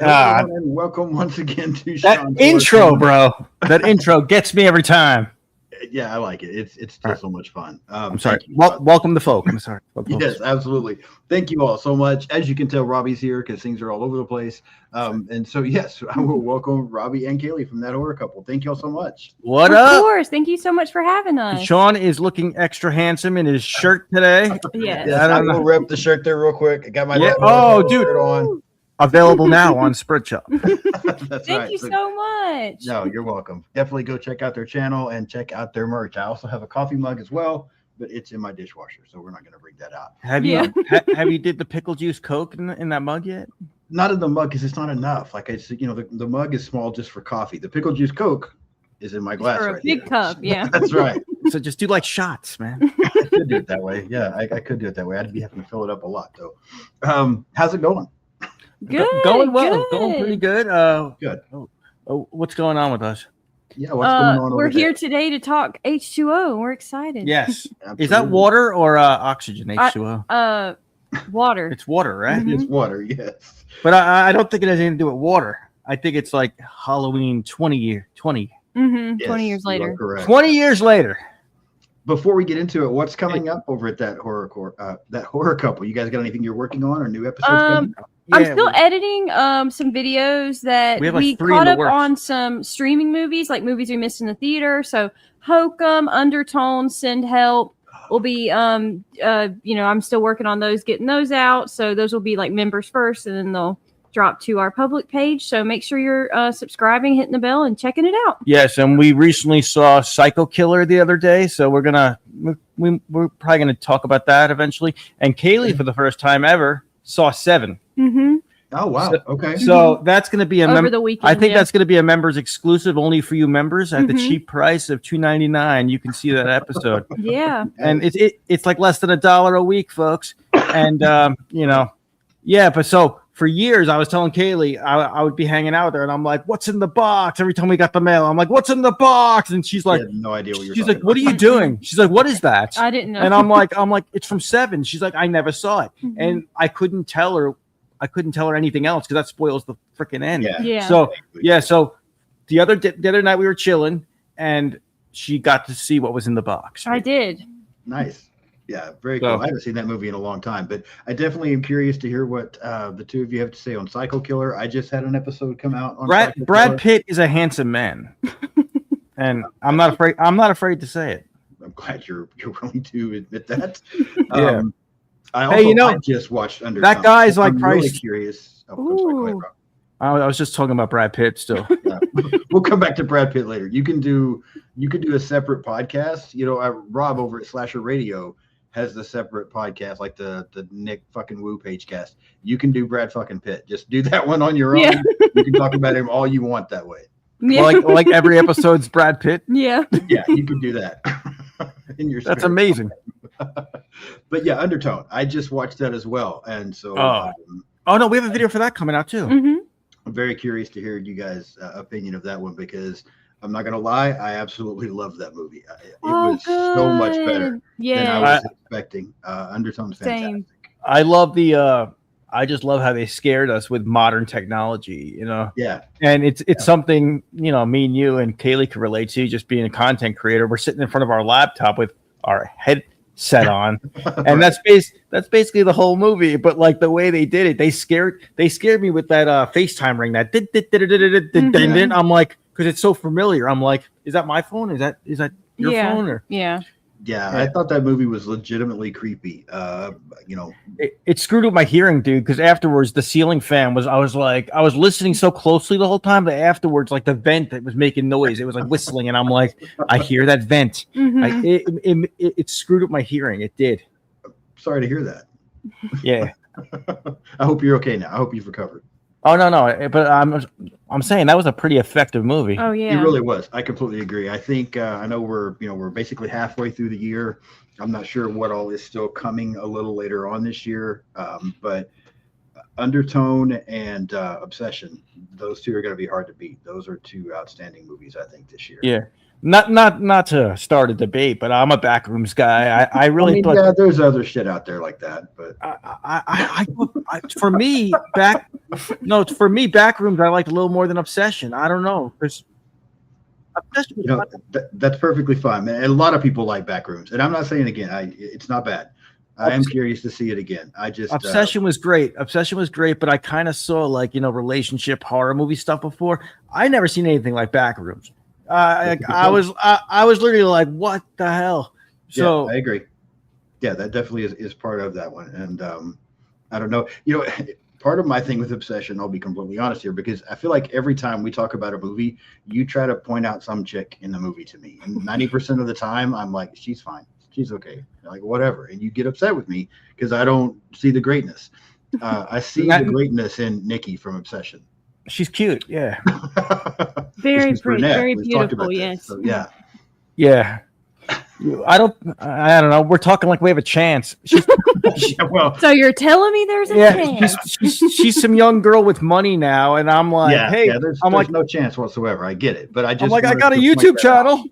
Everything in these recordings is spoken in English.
everyone, and welcome once again to that Sean's intro, bro. That intro gets me every time. Yeah, I like it. It's still so much fun. I'm sorry. Welcome to folk. I'm sorry. Yes, absolutely. Thank you all so much. As you can tell, Robbie's here because things are all over the place. And so, yes, I will welcome Robbie and Kaylee from That Horror Couple. Thank you all so much. What up? Of course. Thank you so much for having us. Sean is looking extra handsome in his shirt today. Yes. I will rep the shirt there real quick. I got my dude, shirt on. Available now on Spread Shop. Thank you so much. No, you're welcome. Definitely go check out their channel and check out their merch. I also have a coffee mug as well, but it's in my dishwasher, so we're not going to bring that out. Have you did the pickle juice Coke in that mug yet? Not in the mug because it's not enough. Like I said, the mug is small just for coffee. The pickle juice Coke is in my glass. For a big cup, yeah. That's right. So just do like shots, man. I could do it that way. Yeah, I could do it that way. I'd be having to fill it up a lot though. How's it going? Good. Going well. Good. Going pretty good. Good. What's going on with us? Yeah, what's going on? We're here today to talk H2O. We're excited. Yes. Is that water or oxygen? H2O. Water. It's water, right? Mm-hmm. It's water. Yes. But I don't think it has anything to do with water. I think it's like Halloween 20 years. Mm-hmm. Yes, 20 years later. 20 years later. Before we get into it, what's coming up over at that horror couple? You guys got anything you're working on or new episodes coming out? I'm still editing some videos that we caught up on some streaming movies, like movies we missed in the theater. So Hokum, Undertone, Send Help will be I'm still working on those, getting those out. So those will be like members first, and then they'll drop to our public page. So make sure you're subscribing, hitting the bell, and checking it out. Yes, and we recently saw Psycho Killer the other day, so we're probably gonna talk about that eventually. And Kaylee, for the first time ever, saw Seven. Mm-hmm. Oh wow! Okay, so that's going to be over the weekend. I think that's going to be a members exclusive, only for you members at the cheap price of $2.99. You can see that episode. Yeah, and it's like less than $1 a week, folks. And but so for years I was telling Kaylee I would be hanging out there, and I'm like, "What's in the box?" Every time we got the mail, I'm like, "What's in the box?" And she's like, "No idea what you're." She's like, "What are you doing?" She's like, "What is that?" I didn't know. And I'm like, "It's from Seven." She's like, "I never saw it," and I couldn't tell her anything else because that spoils the freaking end. Yeah. So the other night we were chilling, and she got to see what was in the box. I did. Nice. Yeah, very cool. I haven't seen that movie in a long time, but I definitely am curious to hear what the two of you have to say on Psycho Killer. I just had an episode come out on Brad Pitt is a handsome man, and I'm not afraid to say it. I'm glad you're willing to admit that. Yeah. I just watched Under. That guy's like really curious. Oh, I was just talking about Brad Pitt still. Yeah. We'll come back to Brad Pitt later. You can do a separate podcast. Rob over at Slasher Radio has the separate podcast, like the Nick fucking Woo page cast. You can do Brad fucking Pitt. Just do that one on your own. Yeah. You can talk about him all you want that way. Yeah. Like every episode's Brad Pitt. Yeah. Yeah, you can do that. That's amazing. But yeah, Undertone. I just watched that as well, and so. No, we have a video for that coming out too. Mm-hmm. I'm very curious to hear you guys' opinion of that one because I'm not gonna lie, I absolutely love that movie. It was so much better than I was expecting. Undertone's fantastic. Same. I love I just love how they scared us with modern technology, Yeah. And it's something, me and you and Kaylee can relate to, just being a content creator. We're sitting in front of our laptop with our headset on. And that's basically the whole movie. But like the way they did it, they scared me with that FaceTime ring that I'm like, because it's so familiar. I'm like, is that my phone? Is that your phone? Or Yeah, I thought that movie was legitimately creepy. It screwed with my hearing, dude, because afterwards the ceiling fan I was listening so closely the whole time that afterwards, like the vent that was making noise, it was like whistling, and I'm like, I hear that vent. Mm-hmm. It screwed up my hearing. It did. Sorry to hear that. Yeah. I hope you're okay now. I hope you've recovered. Oh no, but I'm saying that was a pretty effective movie. Oh yeah, it really was. I completely agree. I think I know we're basically halfway through the year. I'm not sure what all is still coming a little later on this year, but Undertone and Obsession. Those two are going to be hard to beat. Those are two outstanding movies, I think, this year. Yeah. Not to start a debate, but I'm a Backrooms guy. I really thought. Yeah, there's other shit out there like that, but for me, Backrooms I liked a little more than Obsession. I don't know, because Obsession, that's perfectly fine, man. And a lot of people like Backrooms, and I'm not saying again, it's not bad. I am curious to see it again. Obsession was great. Obsession was great, but I kind of saw relationship horror movie stuff before. I never seen anything like Backrooms. I was literally like, what the hell? So yeah, I agree. Yeah, that definitely is part of that one. And I don't know, part of my thing with Obsession, I'll be completely honest here, because I feel like every time we talk about a movie, you try to point out some chick in the movie to me, and 90% of the time I'm like, she's fine, she's okay, like whatever, and you get upset with me because I don't see the greatness. I see the greatness in Nikki from Obsession. She's cute, yeah. Very pretty, very beautiful, yes. So, yeah. Yeah. I don't know. We're talking like we have a chance. So you're telling me there's a chance? She's some young girl with money now, and I'm like, hey, there's no chance whatsoever. I get it, but I got a YouTube channel.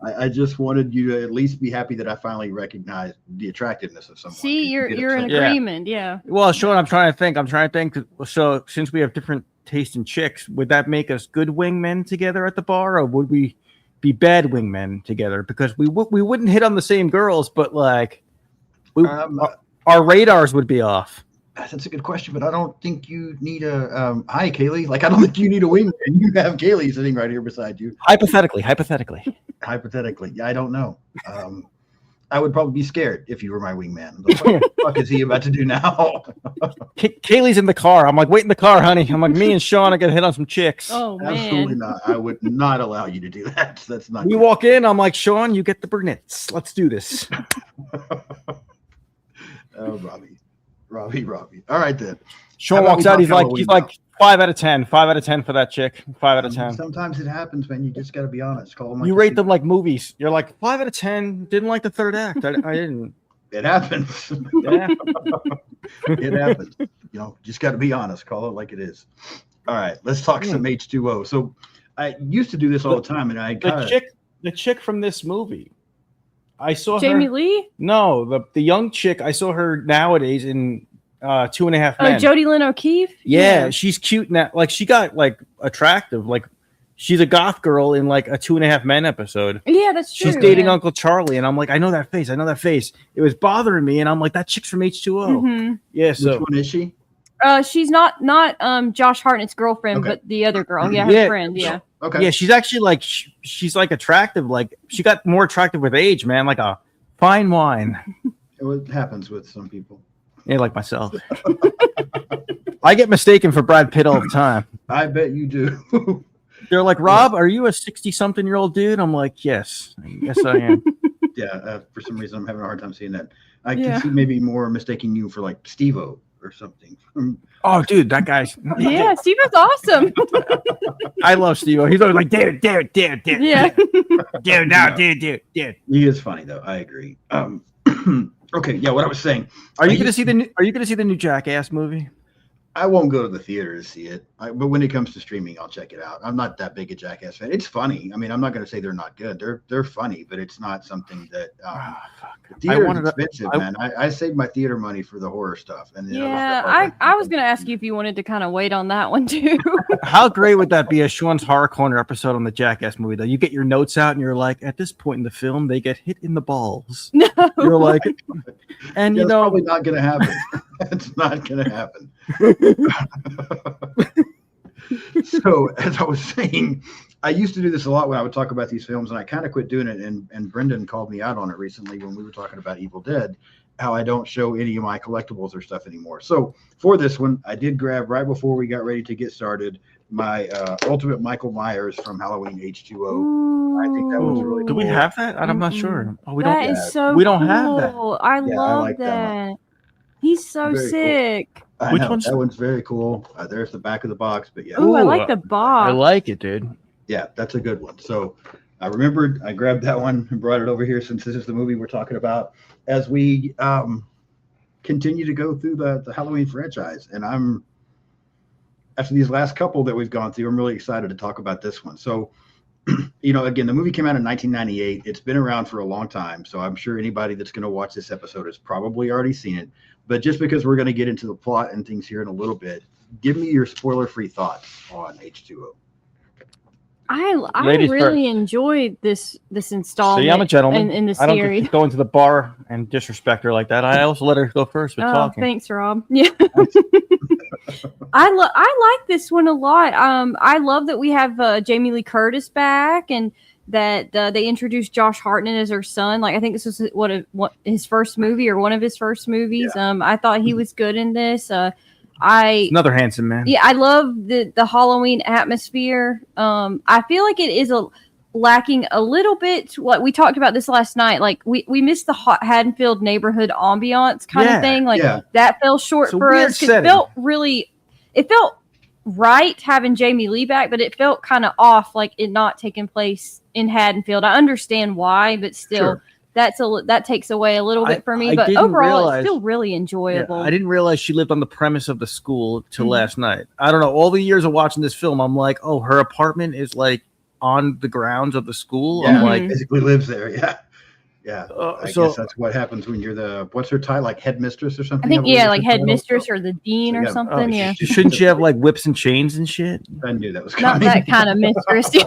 I just wanted you to at least be happy that I finally recognized the attractiveness of someone. See, you're in agreement, yeah. Well, Sean, I'm trying to think. So since we have different taste in chicks, would that make us good wingmen together at the bar, or would we be bad wingmen together? Because we wouldn't hit on the same girls, but like our radars would be off. That's a good question, but I don't think you need a hi, Kaylee. Like, I don't think you need a wingman. You have Kaylee sitting right here beside you. Hypothetically. Yeah, I don't know. I would probably be scared if you were my wingman. What the fuck is he about to do now? Kaylee's in the car. I'm like, wait in the car, honey. I'm like, me and Sean are gonna hit on some chicks. Oh man, absolutely not. I would not allow you to do that. That's not. You walk in. I'm like, Sean, you get the brunettes. Let's do this. Oh, Robbie. All right then. Sean walks out. He's like 5 out of 10. 5 out of 10 for that chick. 5 out of 10. Sometimes it happens, man. You just got to be honest. Call them. You rate them like movies. You're like 5 out of 10. Didn't like the third act. I didn't. It happens. Yeah. It happens. Just got to be honest. Call it like it is. All right. Let's talk some H2O. So I used to do this all the time, and the chick from this movie. I saw Jamie Lee? No, the young chick. I saw her nowadays in 2.5 Men. Jodie Lynn O'Keefe? Yeah, she's cute now. Like, she got like attractive. Like, she's a goth girl in like a 2.5 Men episode. Yeah, that's true. She's dating Uncle Charlie, and I'm like, I know that face. It was bothering me, and I'm like, that chick's from H2O. Mm-hmm. Yeah. So which one is she? She's not Josh Hartnett's girlfriend, but the other girl. Yeah, her friend. Yeah. Okay. Yeah, she's actually like she's like attractive. Like, she got more attractive with age, man. Like a fine wine. It happens with some people. Yeah, like myself. I get mistaken for Brad Pitt all the time. I bet you do. They're like, Rob, are you a 60-something-year-old dude? I'm like, yes I am. Yeah, for some reason I'm having a hard time seeing that. I can see maybe more mistaking you for like Steve-O or something. Oh, dude, that guy's... Yeah, Steve-O's awesome. I love Steve-O. He's always like, dude. Yeah. Dude. He is funny, though. I agree. Okay, yeah, what I was saying. Are you going to see the new Jackass movie? I won't go to the theater to see it, but when it comes to streaming, I'll check it out. I'm not that big a Jackass fan. It's funny. I mean, I'm not going to say they're not good. They're funny, but it's not something that theater is expensive, man. I saved my theater money for the horror stuff. And I was going to ask you if you wanted to kind of wait on that one too. How great would that be, a Sean's Horror Corner episode on the Jackass movie? Though, you get your notes out and you're like, at this point in the film, they get hit in the balls. No. You're like, and it's probably not going to happen. It's not going to happen. So, as I was saying, I used to do this a lot when I would talk about these films, and I kind of quit doing it. And Brendan called me out on it recently when we were talking about Evil Dead, how I don't show any of my collectibles or stuff anymore. So for this one, I did grab, right before we got ready to get started, my Ultimate Michael Myers from Halloween H2O. Ooh. I think that was really cool. Do we have that? I'm not sure. Oh, we that don't. Is so we don't cool. have that. I love that. He's so very sick. Cool. That one's very cool. There's the back of the box, but yeah. Ooh, I like the box. I like it, dude. Yeah, that's a good one. So I remembered, I grabbed that one and brought it over here since this is the movie we're talking about. As we continue to go through the Halloween franchise. And after these last couple that we've gone through, I'm really excited to talk about this one. So, again, the movie came out in 1998. It's been around for a long time. So I'm sure anybody that's going to watch this episode has probably already seen it. But just because we're going to get into the plot and things here in a little bit, give me your spoiler-free thoughts on H2O. I really enjoyed this installment. See, I'm a gentleman. In the I don't series. go into the bar and disrespect her like that. I also let her go first with talking. Thanks, Rob. Yeah. I like this one a lot. I love that we have Jamie Lee Curtis back, and that they introduced Josh Hartnett as her son. Like, I think this was what his first movie or one of his first movies. Yeah. I thought he was good in this. Another handsome man. Yeah, I love the Halloween atmosphere. I feel like it is lacking a little bit. What we talked about this last night, like we missed the Haddonfield neighborhood ambiance kind of thing. Like that fell short for us. It felt right having Jamie Lee back, but it felt kind of off, like it not taking place in Haddonfield. I understand why, but still. Sure. That takes away a little bit for me, but overall it's still really enjoyable. Yeah, I didn't realize she lived on the premise of the school till last night. I don't know. All the years of watching this film, I'm like, oh, her apartment is like on the grounds of the school. Yeah, I'm like, basically lives there. Yeah. I guess that's what happens when you're what's her title, like headmistress or something? I think, like headmistress or the dean or something. Yeah. Shouldn't you have like whips and chains and shit? I knew that was coming. Not that kind of mistress.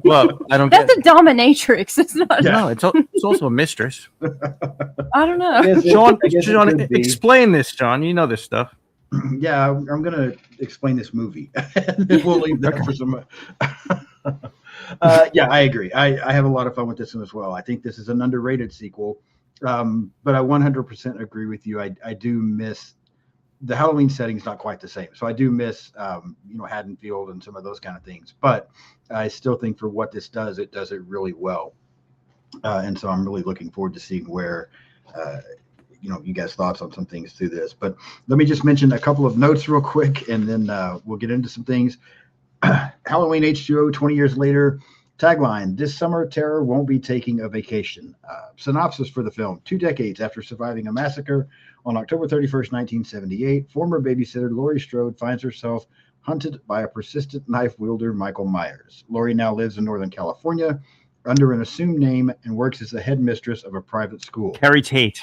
Well, I don't. That's a dominatrix. It's not. No, it's also a mistress. I don't know. John, explain this, John. You know this stuff. Yeah, I'm gonna explain this movie. We'll leave that for some. Yeah, I agree. I have a lot of fun with this one as well. I think this is an underrated sequel, but I 100% agree with you. I do miss the Halloween setting's not quite the same, so I do miss Haddonfield and some of those kind of things. But I still think for what this does, it does it really well, and so I'm really looking forward to seeing where. You guys' thoughts on some things through this. But let me just mention a couple of notes real quick, and then we'll get into some things. Halloween H2O, 20 years later. Tagline: this summer, terror won't be taking a vacation. Synopsis for the film: 2 decades after surviving a massacre on October 31st, 1978, former babysitter Laurie Strode finds herself hunted by a persistent knife wielder, Michael Myers. Laurie now lives in Northern California under an assumed name and works as the headmistress of a private school. Carrie Tate.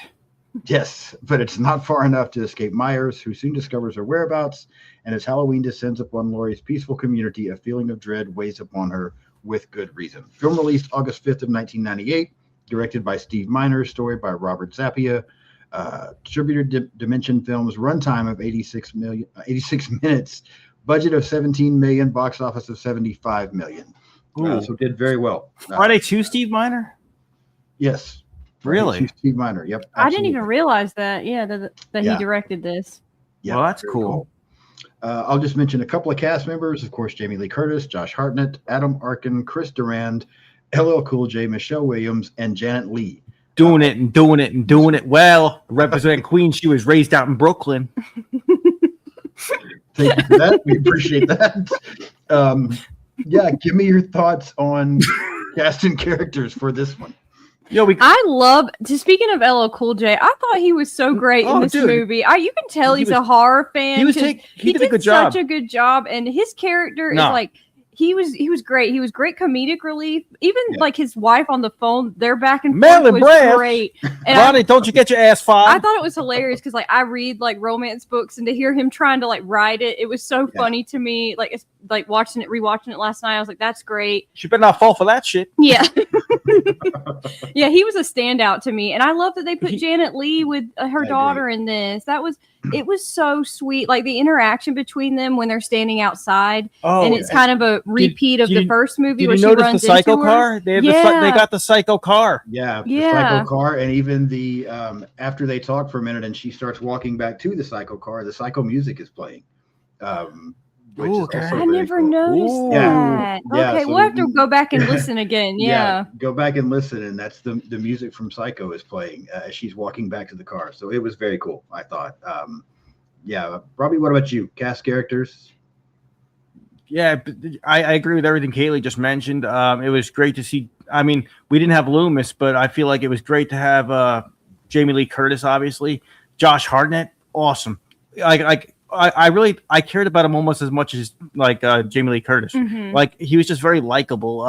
Yes, but it's not far enough to escape Myers, who soon discovers her whereabouts. And as Halloween descends upon Laurie's peaceful community, a feeling of dread weighs upon her with good reason. Film released August 5th of 1998, directed by Steve Miner, story by Robert Zappia. Distributor Dimension Films, runtime of 86 minutes, budget of 17 million, box office of 75 million. So did very well. Friday 2, Steve Miner? Yes. Really? Steve Miner. Yep. Absolutely. I didn't even realize that. Yeah, that he directed this. Yeah, well, that's cool. I'll just mention a couple of cast members. Of course, Jamie Lee Curtis, Josh Hartnett, Adam Arkin, Chris Durand, LL Cool J, Michelle Williams, and Janet Leigh. Doing it well. Represent Queens. She was raised out in Brooklyn. Thank you for that. We appreciate that. Give me your thoughts on casting characters for this one. I love. Speaking of LL Cool J, I thought he was so great in this movie. You can tell he's a horror fan. He did a good job. Such a good job, and his character is like. He was great. He was great comedic relief. Even like his wife on the phone, their back and forth was great. And Ronnie, don't you get your ass fired? I thought it was hilarious because I read romance books, and to hear him trying to write it was so funny to me. It's rewatching it last night. I was like, that's great. She better not fall for that shit. Yeah. Yeah, he was a standout to me. And I love that they put Janet Leigh with her daughter in this. It was so sweet. The interaction between them when they're standing outside. And it's kind of a repeat of the first movie where she runs into her. Did you notice the psycho car? They got the psycho car. Yeah, the psycho car. And even the after they talk for a minute and she starts walking back to the psycho car, the psycho music is playing. I never noticed that. Okay, so we'll have to go back and listen again. Yeah. Go back and listen, and that's the music from Psycho is playing as she's walking back to the car. So it was very cool, I thought. Robbie, what about you? Cast characters? Yeah, I agree with everything Kaylee just mentioned. It was great to see. I mean, we didn't have Loomis, but I feel like it was great to have Jamie Lee Curtis, obviously. Josh Hartnett, awesome. I cared about him almost as much as like Jamie Lee Curtis. Mm-hmm. Like he was just very likable.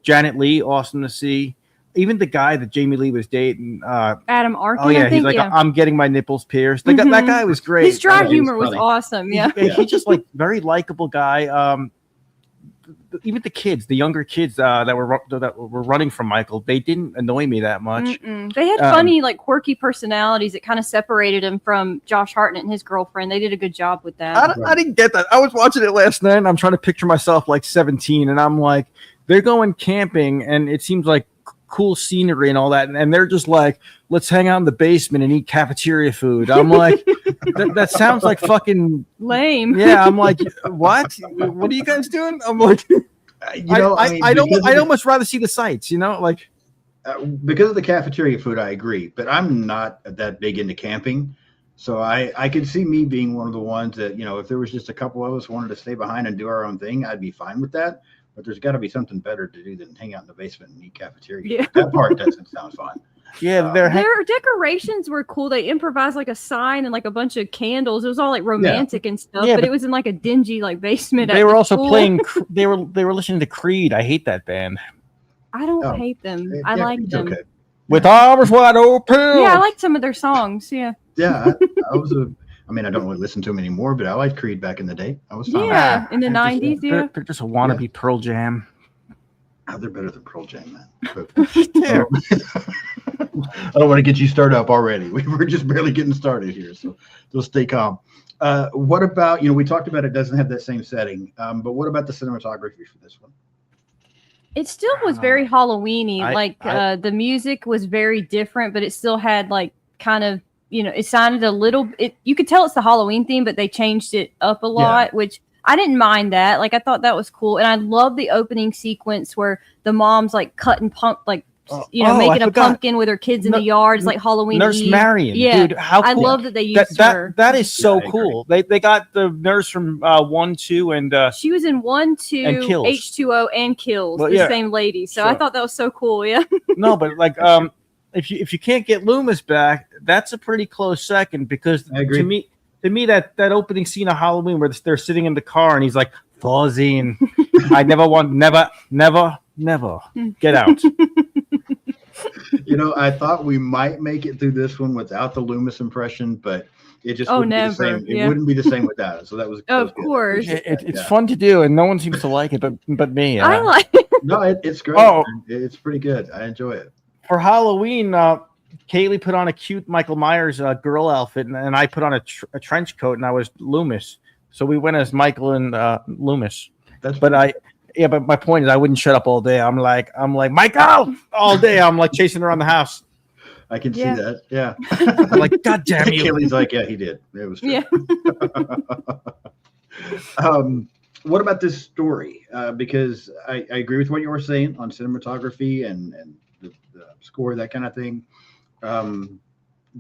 Janet Leigh, awesome to see. Even the guy that Jamie Lee was dating, Adam Arkin. Oh yeah, I think, he's like, I'm getting my nipples pierced. That guy was great. His dry humor was awesome. Yeah, he's just like very likable guy. Even the kids, the younger kids that were running from Michael, they didn't annoy me that much. They had funny, like quirky personalities that kind of separated him from Josh Hartnett and his girlfriend. They did a good job with that. I didn't get that. I was watching it last night, and I'm trying to picture myself like 17, and I'm like, they're going camping, and it seems like cool scenery and all that, and they're just like, let's hang out in the basement and eat cafeteria food. I'm like, that sounds like fucking lame. Yeah, I'm like, what are you guys doing? I'm like, I'd almost rather see the sights, like because of the cafeteria food. I agree, but I'm not that big into camping, so I could see me being one of the ones that, if there was just a couple of us wanted to stay behind and do our own thing, I'd be fine with that. But there's got to be something better to do than hang out in the basement and eat cafeteria. Yeah. That part doesn't sound fun. Yeah, their decorations were cool. They improvised like a sign and like a bunch of candles. It was all like romantic and stuff, but it was in like a dingy like basement. They were also playing. They were listening to Creed. I hate that band. I don't hate them. I like them. Okay. With arms wide open. Yeah, I like some of their songs. Yeah. Yeah, I don't really listen to them anymore, but I liked Creed back in the day. I was fine. Yeah, in the 90s. They're just a wannabe Pearl Jam. Oh, they're better than Pearl Jam, man. But, I don't want to get you started up already. We're just barely getting started here, so stay calm. What about, we talked about it doesn't have that same setting, but what about the cinematography for this one? It still was very Halloween-y. The music was very different, but it still had like kind of, it sounded a little. You could tell it's the Halloween theme, but they changed it up a lot, which I didn't mind that. Like I thought that was cool, and I love the opening sequence where the mom's like cutting making a pumpkin with her kids in the yard. It's like Halloween. Nurse Eve. Marion, yeah. dude, how cool. I love that they used her. That is so cool. They got the nurse from 1, 2, and she was in 1, 2, H20, and Kills. The same lady. So I thought that was so cool. Yeah. No, but like if you can't get Loomis back, that's a pretty close second, because to me that opening scene of Halloween where they're sitting in the car and he's like, Fawzine, I never get out. I thought we might make it through this one without the Loomis impression, but it just wouldn't be the same. It wouldn't be the same without it. So that was of course. It's fun to do, and no one seems to like it, but me. I like it. No, it's great. Oh, it's pretty good. I enjoy it. For Halloween, Kaylee put on a cute Michael Myers girl outfit, and I put on a trench coat, and I was Loomis. So we went as Michael and Loomis. But my point is, I wouldn't shut up all day. I'm like Michael all day. I'm like chasing around the house. I can see that. Yeah. I'm like, God damn you. Kaylee's like, yeah, he did. It was true. Yeah. What about this story? Because I agree with what you were saying on cinematography and the score, that kind of thing.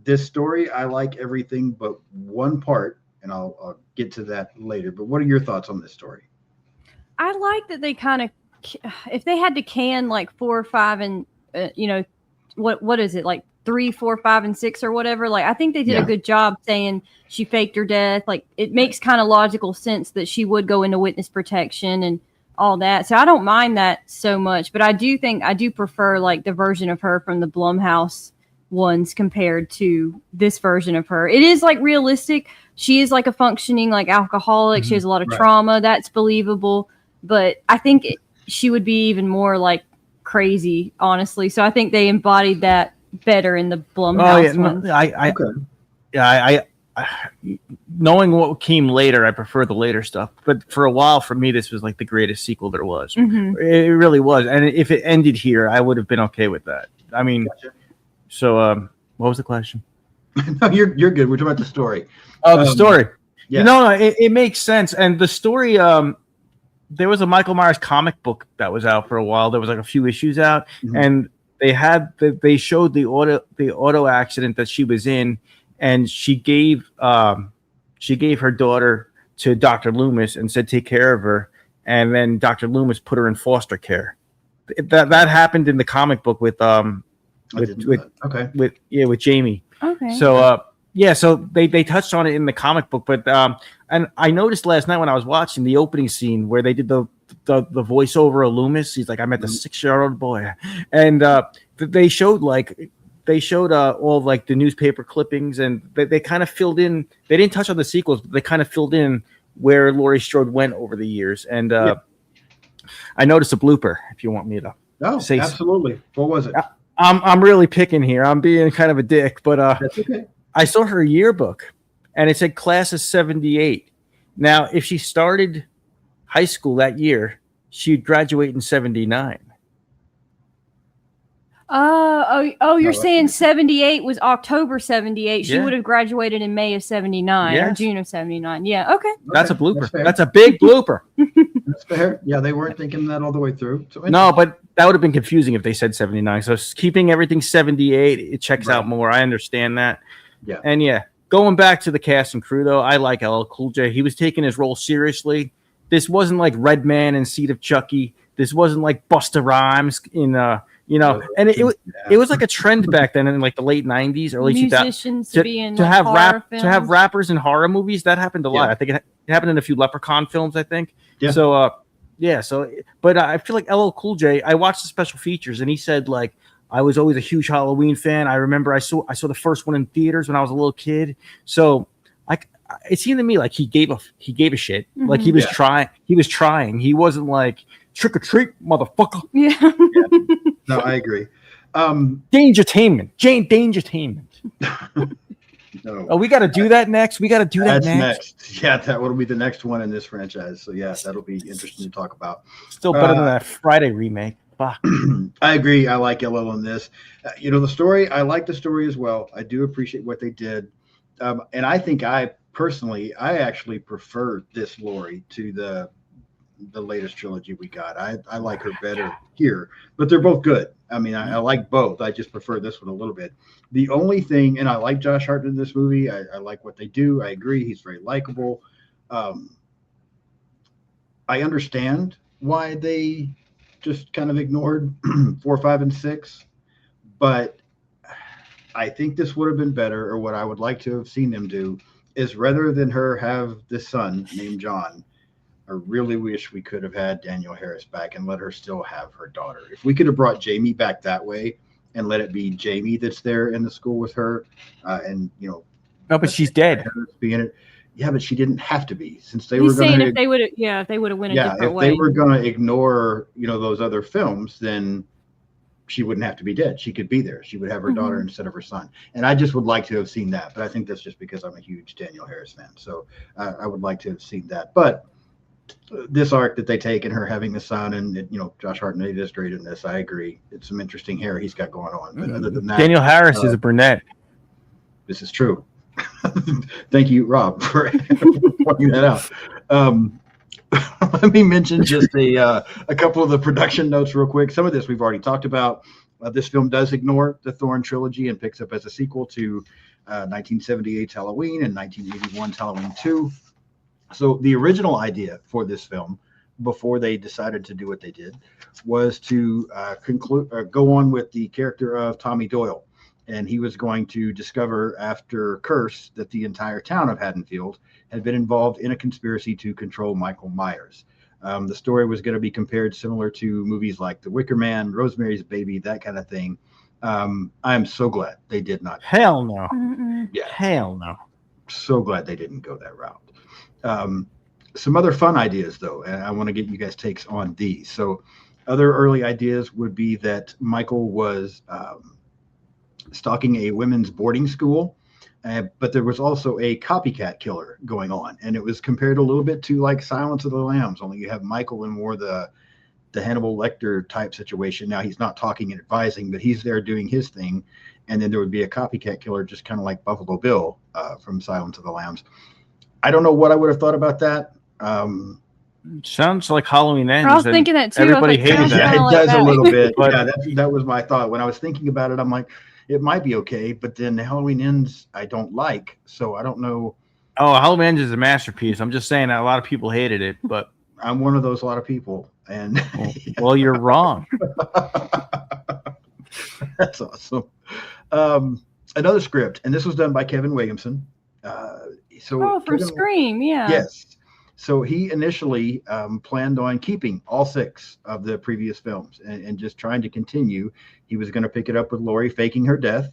This story, I like everything but one part, and I'll get to that later. But what are your thoughts on this story? I like that they kind of, if they had to can like 4, 5, and what is it, like 3, 4, 5, and 6 or whatever. Like I think they did a good job saying she faked her death. Like it makes kind of logical sense that she would go into witness protection and all that. So I don't mind that so much. But I do prefer like the version of her from the Blumhouse ones compared to this version of her. It is like realistic. She is like a functioning like alcoholic. She has a lot of trauma. That's believable. But I think she would be even more like crazy, honestly. So I think they embodied that better in the Blumhouse ones. I knowing what came later, I prefer the later stuff. But for a while, for me, this was like the greatest sequel there was. Mm-hmm. It really was. And if it ended here, I would have been okay with that. I mean, so what was the question? No, you're good. We're talking about the story. Oh, the story. Yeah. No, it makes sense. And the story, there was a Michael Myers comic book that was out for a while. There was like a few issues out, and they showed the auto accident that she was in, and she gave her daughter to Dr. Loomis and said take care of her, and then Dr. Loomis put her in foster care. That happened in the comic book with Jamie. Okay. So so they touched on it in the comic book, but and I noticed last night when I was watching the opening scene where they did the voiceover of Loomis. He's like, I met the 6-year-old boy, and they showed all like the newspaper clippings, and they kind of filled in. They didn't touch on the sequels, but they kind of filled in where Laurie Strode went over the years. And I noticed a blooper. If you want me to, say absolutely. What was it? I'm really picking here. I'm being kind of a dick, but that's okay. I saw her yearbook, and it said class of '78. Now, if she started high school that year, she'd graduate in '79. You're saying 78 was October 78. She would have graduated in May of 79 or June of 79. Yeah, okay. That's a blooper. That's a big blooper. That's fair. Yeah, they weren't thinking that all the way through. So no, but that would have been confusing if they said 79. So keeping everything 78, it checks out more. I understand that. Yeah. And going back to the cast and crew, though, I like LL Cool J. He was taking his role seriously. This wasn't like Redman in Seed of Chucky. This wasn't like Busta Rhymes in and it was like a trend back then in like the late 90s, early 2000s to have rappers in horror movies. That happened a lot. I think it happened in a few Leprechaun films, I think. Yeah. So but I feel like LL Cool J, I watched the special features and he said like I was always a huge Halloween fan. I remember I saw the first one in theaters when I was a little kid. So it seemed to me like he gave a shit. Mm-hmm. Like he was trying. He wasn't like trick or treat, motherfucker. Yeah. No, I agree. Dangertainment. No. Oh, we got to do that next. That's next. Yeah, that will be the next one in this franchise. So yeah, that'll be interesting to talk about. Still better than that Friday remake. Fuck. I agree. I like LL in this. The story. I like the story as well. I do appreciate what they did, and I think I actually prefer this Laurie to the latest trilogy we got. I like her better here, but they're both good. I mean, I like both. I just prefer this one a little bit. The only thing, and I like Josh Hartnett in this movie. I like what they do. I agree. He's very likable. I understand why they just kind of ignored 4, 5, and 6, but I think this would have been better, or what I would like to have seen them do is rather than her have this son named John, I really wish we could have had Danielle Harris back and let her still have her daughter. If we could have brought Jamie back that way and let it be Jamie that's there in the school with her, no, but she's dead. Yeah, but she didn't have to be, since they were saying if they would have went a different way. If they were going to ignore those other films, then she wouldn't have to be dead. She could be there. She would have her daughter instead of her son. And I just would like to have seen that. But I think that's just because I'm a huge Danielle Harris fan. So I would like to have seen that. But this arc that they take and her having the son and Josh Hartnett is great in this. I agree. It's some interesting hair he's got going on. But other than that, Danielle Harris is a brunette. This is true. Thank you, Rob, for pointing that out. Let me mention just a couple of the production notes real quick. Some of this we've already talked about. This film does ignore the Thorn trilogy and picks up as a sequel to 1978's Halloween and 1981's Halloween 2. So the original idea for this film, before they decided to do what they did, was to go on with the character of Tommy Doyle. And he was going to discover after Curse that the entire town of Haddonfield had been involved in a conspiracy to control Michael Myers. The story was going to be compared similar to movies like The Wicker Man, Rosemary's Baby, that kind of thing. I'm so glad they did not. Hell no. Yeah. Hell no. So glad they didn't go that route. Some other fun ideas, though, and I want to get you guys' takes on these. So other early ideas would be that Michael was stalking a women's boarding school, but there was also a copycat killer going on, and it was compared a little bit to like Silence of the Lambs, only you have Michael in more the Hannibal Lecter type situation. Now he's not talking and advising, but he's there doing his thing, and then there would be a copycat killer, just kind of like Buffalo Bill from Silence of the Lambs. I don't know what I would have thought about that. Sounds like Halloween Ends. I was thinking that too. Everybody hated that. Yeah, it does a little bit. But yeah, that was my thought. When I was thinking about it, I'm like, it might be okay, but then Halloween Ends I don't like, so I don't know. Oh, Halloween Ends is a masterpiece. I'm just saying that a lot of people hated it, but I'm one of those lot of people. And well, you're wrong. That's awesome. another script, and this was done by Kevin Williamson. From Scream, yeah. Yes. So he initially planned on keeping all 6 of the previous films and just trying to continue. He was going to pick it up with Laurie faking her death.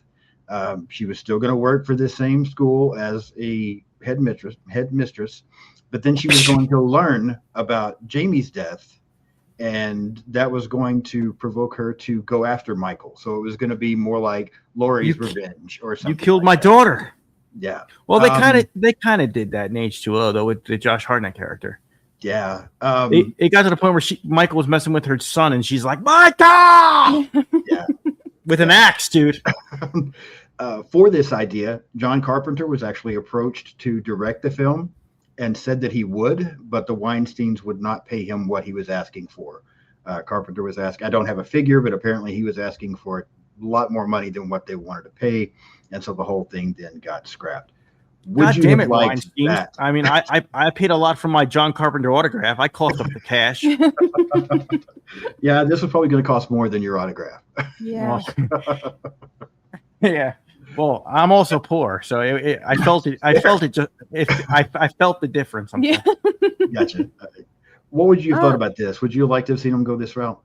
She was still going to work for this same school as a head mistress, but then she was going to learn about Jamie's death, and that was going to provoke her to go after Michael. So it was going to be more like Laurie's revenge or something. You killed my daughter. Yeah. Well, they kind of did that in H2O though with the Josh Hartnett character. Yeah. It got to the point where Michael was messing with her son, and she's like, Michael! Yeah. With an axe, dude. For this idea, John Carpenter was actually approached to direct the film and said that he would, but the Weinsteins would not pay him what he was asking for. Carpenter was asking, I don't have a figure, but apparently he was asking for a lot more money than what they wanted to pay. And so the whole thing then got scrapped. God damn it, Weinstein. That? I mean, I paid a lot for my John Carpenter autograph. I coughed up the cash. Yeah, this was probably going to cost more than your autograph. Yeah. Yeah. Well, I'm also poor, so I felt it. I felt it. I felt the difference. Yeah. Gotcha. What would you have thought about this? Would you like to have seen him go this route?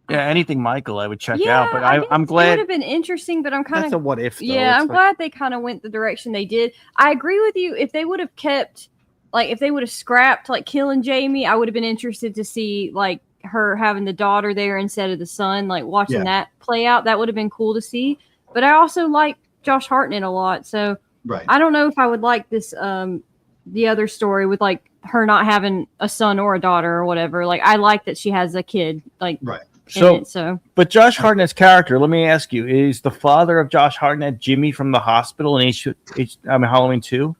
Yeah, anything Michael, I would check out. But I'm glad it would have been interesting. But I'm kind of that's a what if. Though. Yeah, I'm glad they kind of went the direction they did. I agree with you. If they would have kept, if they would have scrapped killing Jamie, I would have been interested to see her having the daughter there instead of the son. Watching that play out, that would have been cool to see. But I also like Josh Hartnett a lot, so I don't know if I would like this. The other story with her not having a son or a daughter or whatever. I like that she has a kid. Right. So, but Josh Hartnett's character, let me ask you, is the father of Josh Hartnett Jimmy from the hospital in Halloween 2?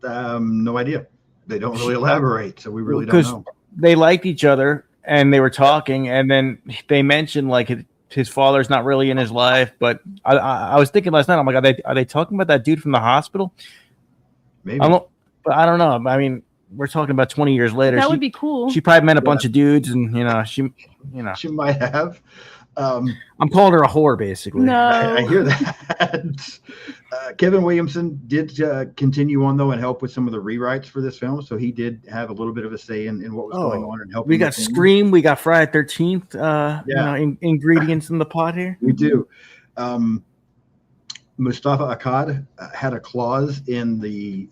No idea. They don't really elaborate, so we really don't know. They liked each other and they were talking, and then they mentioned his father's not really in his life. But I was thinking last night, I'm like, are they talking about that dude from the hospital? Maybe. But I don't know. I mean, we're talking about 20 years later. That would be cool. She probably met a bunch of dudes, and she might have. I'm calling her a whore, basically. No, I hear that. Kevin Williamson did continue on though and help with some of the rewrites for this film, so he did have a little bit of a say in what was going on and helping. We got Scream, we got Friday the 13th. Ingredients in the pot here. We do. Mustafa Akkad had a clause in the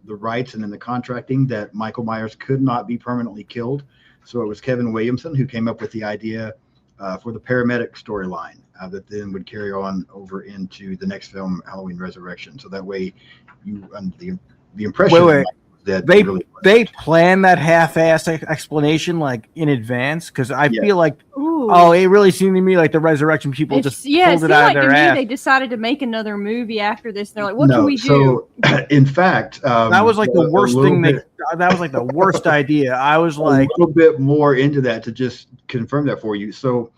rights and in the contracting that Michael Myers could not be permanently killed. So it was Kevin Williamson who came up with the idea for the paramedic storyline that then would carry on over into the next film, Halloween Resurrection. So that way you under the impression that they plan that half-ass explanation in advance, because I feel like it really seemed to me like the Resurrection people just pulled it out of their ass. They decided to make another movie after this. They're like, what can we do? So in fact, that was the worst thing. That was the worst idea. I was a little bit more into that to just confirm that for you. So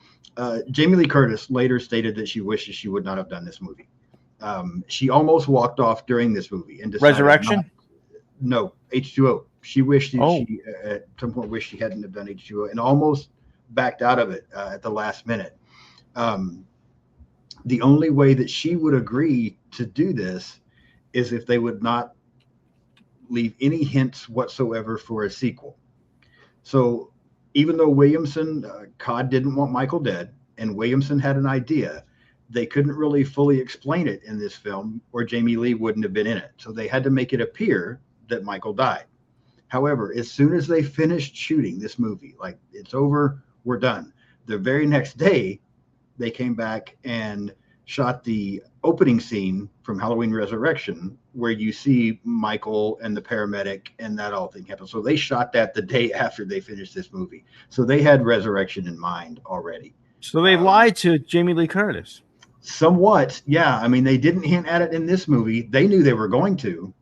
Jamie Lee Curtis later stated that she wishes she would not have done this movie. She almost walked off during this movie and decided Resurrection. No, H2O. She wished she at some point wished she hadn't have done H2O and almost backed out of it at the last minute. The only way that she would agree to do this is if they would not leave any hints whatsoever for a sequel. So even though Codd didn't want Michael dead, and Williamson had an idea, they couldn't really fully explain it in this film, or Jamie Lee wouldn't have been in it. So they had to make it appear that Michael died. However, as soon as they finished shooting this movie, it's over, we're done. The very next day, they came back and shot the opening scene from Halloween Resurrection, where you see Michael and the paramedic and that all thing happen. So they shot that the day after they finished this movie. So they had Resurrection in mind already. So they lied to Jamie Lee Curtis. Somewhat, yeah. I mean, they didn't hint at it in this movie. They knew they were going to,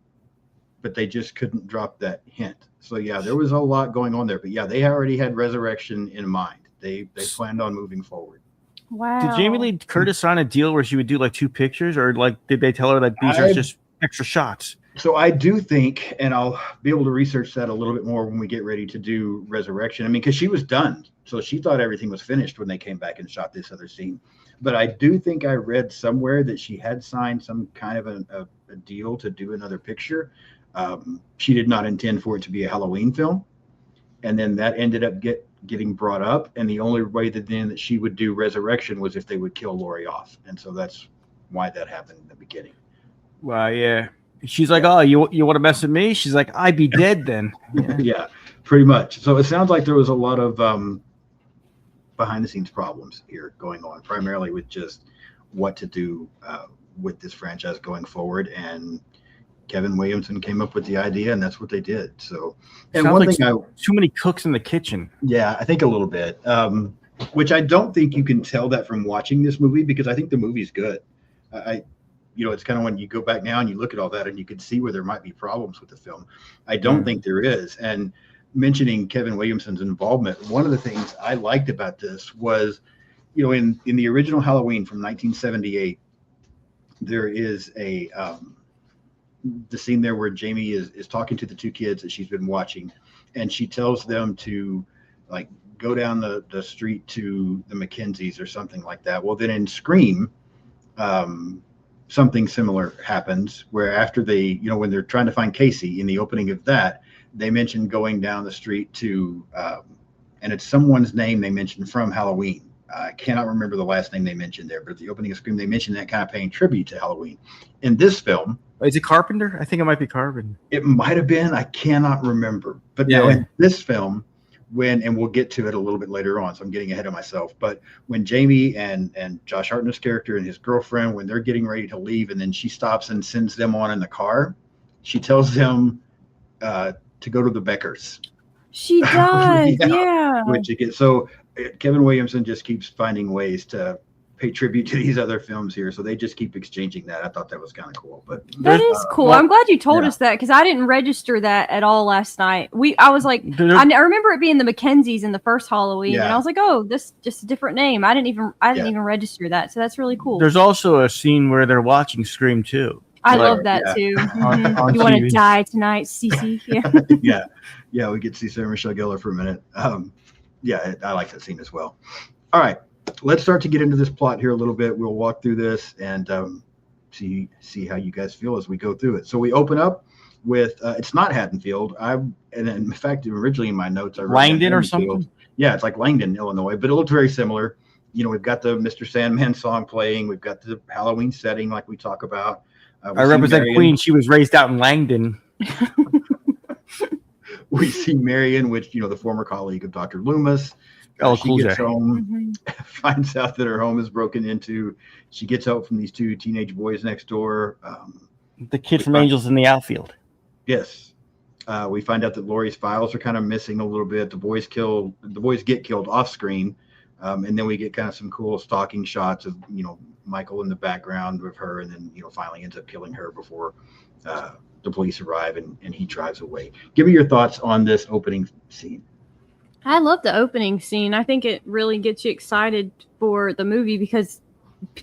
but they just couldn't drop that hint. So yeah, there was a lot going on there. But yeah, they already had Resurrection in mind. They planned on moving forward. Wow. Did Jamie Lee Curtis sign a deal where she would do 2 pictures, or did they tell her these are just extra shots? So I do think, and I'll be able to research that a little bit more when we get ready to do Resurrection. I mean, because she was done, so she thought everything was finished when they came back and shot this other scene. But I do think I read somewhere that she had signed some kind of a deal to do another picture. She did not intend for it to be a Halloween film, and then that ended up getting brought up. And the only way that she would do Resurrection was if they would kill Laurie off, and so that's why that happened in the beginning. Well, yeah. She's like, oh, you want to mess with me? She's like, I'd be dead then. Yeah, pretty much. So it sounds like there was a lot of behind the scenes problems here going on, primarily with just what to do with this franchise going forward. And Kevin Williamson came up with the idea, and that's what they did. So, and one thing, too many cooks in the kitchen. Yeah, I think a little bit, which I don't think you can tell that from watching this movie, because I think the movie's good. It's kind of when you go back now and you look at all that and you can see where there might be problems with the film. I don't think there is. And mentioning Kevin Williamson's involvement, one of the things I liked about this was, in the original Halloween from 1978, there is the scene there where Jamie is talking to the two kids that she's been watching, and she tells them to like go down the street to the Mackenzies or something like that. Well, then in Scream, something similar happens where after they, when they're trying to find Casey in the opening of that, they mention going down the street to, and it's someone's name they mentioned from Halloween. I cannot remember the last name they mentioned there, but at the opening of Scream, they mentioned that kind of paying tribute to Halloween. In this film, is it Carpenter? I think it might be Carpenter. It might have been. I cannot remember. But now in this film, and we'll get to it a little bit later on, so I'm getting ahead of myself. But when Jamie and Josh Hartnett's character and his girlfriend, when they're getting ready to leave, and then she stops and sends them on in the car, she tells them to go to the Beckers. She does, yeah. So Kevin Williamson just keeps finding ways to pay tribute to these other films here, so they just keep exchanging that. I thought that was kind of cool. But that is cool. I'm glad you told us that, because I didn't register that at all last night. I was like, I remember it being the Mackenzies in the first Halloween, and I was like, oh, this just a different name. I didn't even register that, so that's really cool. There's also a scene where they're watching Scream 2. I love that too. You want to die tonight, Cece? Yeah. Yeah. We get to see Sarah Michelle Gellar for a minute. I like that scene as well. All right, let's start to get into this plot here a little bit. We'll walk through this and see how you guys feel as we go through it. So we open up with it's not Haddonfield. And in fact, originally in my notes, I wrote Langdon or something. Yeah, it's like Langdon, Illinois, but it looks very similar. We've got the Mr. Sandman song playing. We've got the Halloween setting, like we talk about. I represent Queen. She was raised out in Langdon. We see Marion, which, the former colleague of Dr. Loomis. She gets home, finds out that her home is broken into. She gets help from these two teenage boys next door. The kid from Angels in the Outfield. Yes. We find out that Laurie's files are kind of missing a little bit. The boys get killed off screen. And then we get kind of some cool stalking shots of, Michael in the background with her, and then, finally ends up killing her before the police arrive and he drives away. Give me your thoughts on this opening scene. I love the opening scene. I think it really gets you excited for the movie, because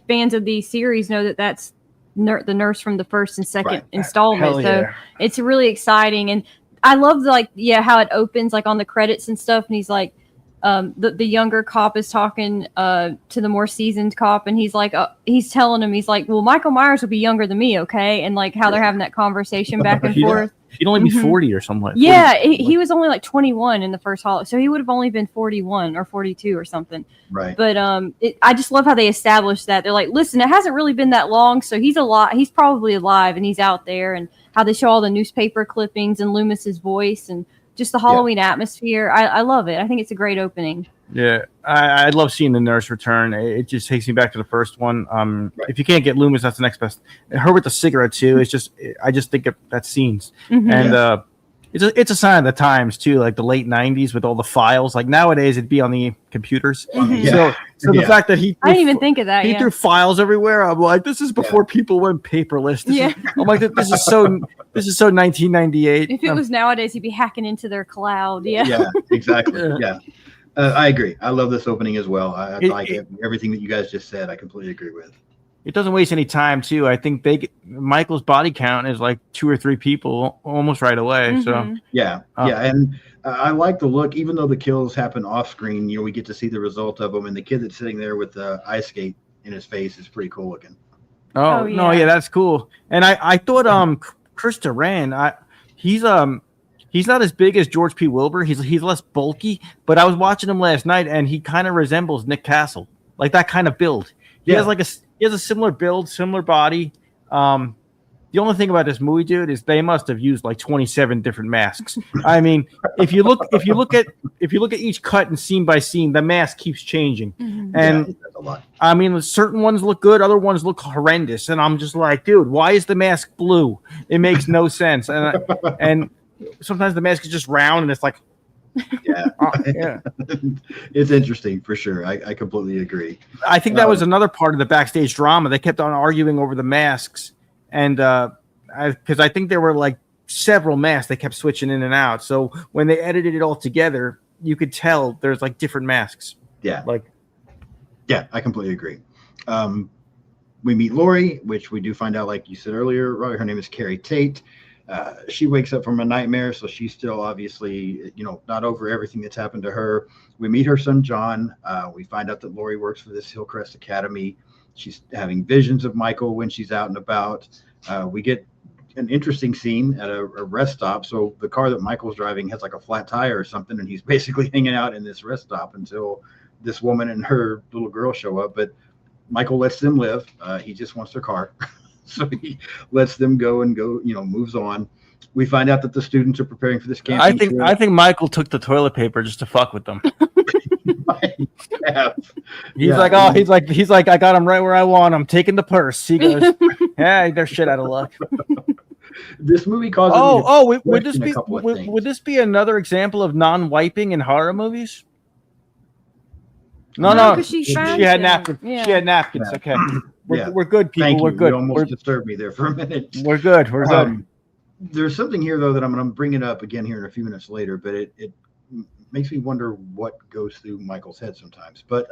fans of these series know that that's the nurse from the first and second installment. So it's really exciting. And I love how it opens like on the credits and stuff. And he's like, the younger cop is talking to the more seasoned cop, and he's like, he's telling him, he's like, well, Michael Myers will be younger than me, okay? And like how they're having that conversation back and forth. He'd only be 40 or something like that. Yeah, he was only like 21 in the first Halloween, so he would have only been 41 or 42 or something. Right. But I just love how they established that. They're like, listen, it hasn't really been that long, so he's alive. He's probably alive, and he's out there. And how they show all the newspaper clippings and Loomis's voice and just the Halloween atmosphere. I love it. I think it's a great opening. Yeah, I love seeing the nurse return. It just takes me back to the first one. If you can't get Loomis, that's the next best. Her with the cigarette too. It's just, I just think of that scenes, and it's a sign of the times too. Like the late '90s with all the files. Like nowadays, it'd be on the computers. So the fact that I didn't even think of that. He threw files everywhere. I'm like, this is before people went paperless. I'm like, this is so 1998. If it was nowadays, he'd be hacking into their cloud. Yeah, exactly. Yeah. I agree. I love this opening as well. I like everything that you guys just said. I completely agree with. It doesn't waste any time too. I think Michael's body count is like 2 or 3 people almost right away. So and I like the look. Even though the kills happen off screen, we get to see the result of them. And the kid that's sitting there with the ice skate in his face is pretty cool looking. Oh, yeah. No, yeah, that's cool. And I thought Chris Duran, he's not as big as George P. Wilbur. He's less bulky, but I was watching him last night and he kind of resembles Nick Castle. Like that kind of build. He has a similar build, similar body. The only thing about this movie, dude, is they must have used like 27 different masks. I mean, if you look at each cut and scene by scene, the mask keeps changing. Mm-hmm. And I mean, certain ones look good, other ones look horrendous, and I'm just like, dude, why is the mask blue? It makes no sense. And sometimes the mask is just round, and it's like, yeah. It's interesting for sure. I completely agree. I think that was another part of the backstage drama. They kept on arguing over the masks. And because I think there were like several masks, they kept switching in and out. So when they edited it all together, you could tell there's like different masks. Yeah. Yeah, I completely agree. We meet Lori, which we do find out, like you said earlier, her name is Carrie Tate. She wakes up from a nightmare, so she's still obviously, not over everything that's happened to her. We meet her son, John. We find out that Lori works for this Hillcrest Academy. She's having visions of Michael when she's out and about. We get an interesting scene at a rest stop. So the car that Michael's driving has like a flat tire or something, and he's basically hanging out in this rest stop until this woman and her little girl show up. But Michael lets them live. He just wants their car. So he lets them go, moves on. We find out that the students are preparing for this camping trip. I think Michael took the toilet paper just to fuck with them. He's like, I got him right where I want him. Taking the purse. He goes, hey, they're shit out of luck. This movie causes. Would this be another example of non-wiping in horror movies? No. She had napkins. Yeah. She had napkins. Okay, we're good, people. We're good. You almost disturbed me there for a minute. We're good. We're good. There's something here though that I'm going to bring it up again here in a few minutes later, but it makes me wonder what goes through Michael's head sometimes. But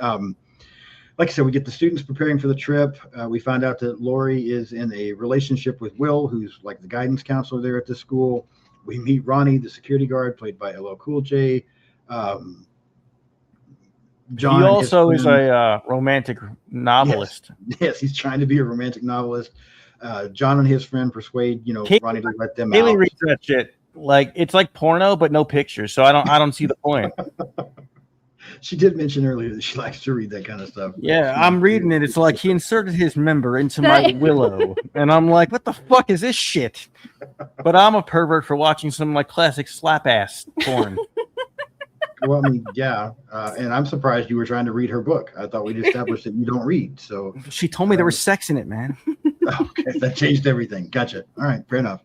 like I said, we get the students preparing for the trip. We find out that Lori is in a relationship with Will, who's like the guidance counselor there at the school. We meet Ronnie, the security guard, played by LL Cool J. John, he also is a romantic novelist. Yes, he's trying to be a romantic novelist. John and his friend persuade Ronnie to let them Haley out. Reads that shit. Like it's like porno, but no pictures. So I don't see the point. She did mention earlier that she likes to read that kind of stuff. Yeah, I'm reading it. It's like he inserted his member into my willow, and I'm like, what the fuck is this shit? But I'm a pervert for watching some like classic slap ass porn. Well, I mean, yeah, and I'm surprised you were trying to read her book. I thought we'd established that you don't read. So she told me there was sex in it, man. Okay, that changed everything. Gotcha. All right, fair enough.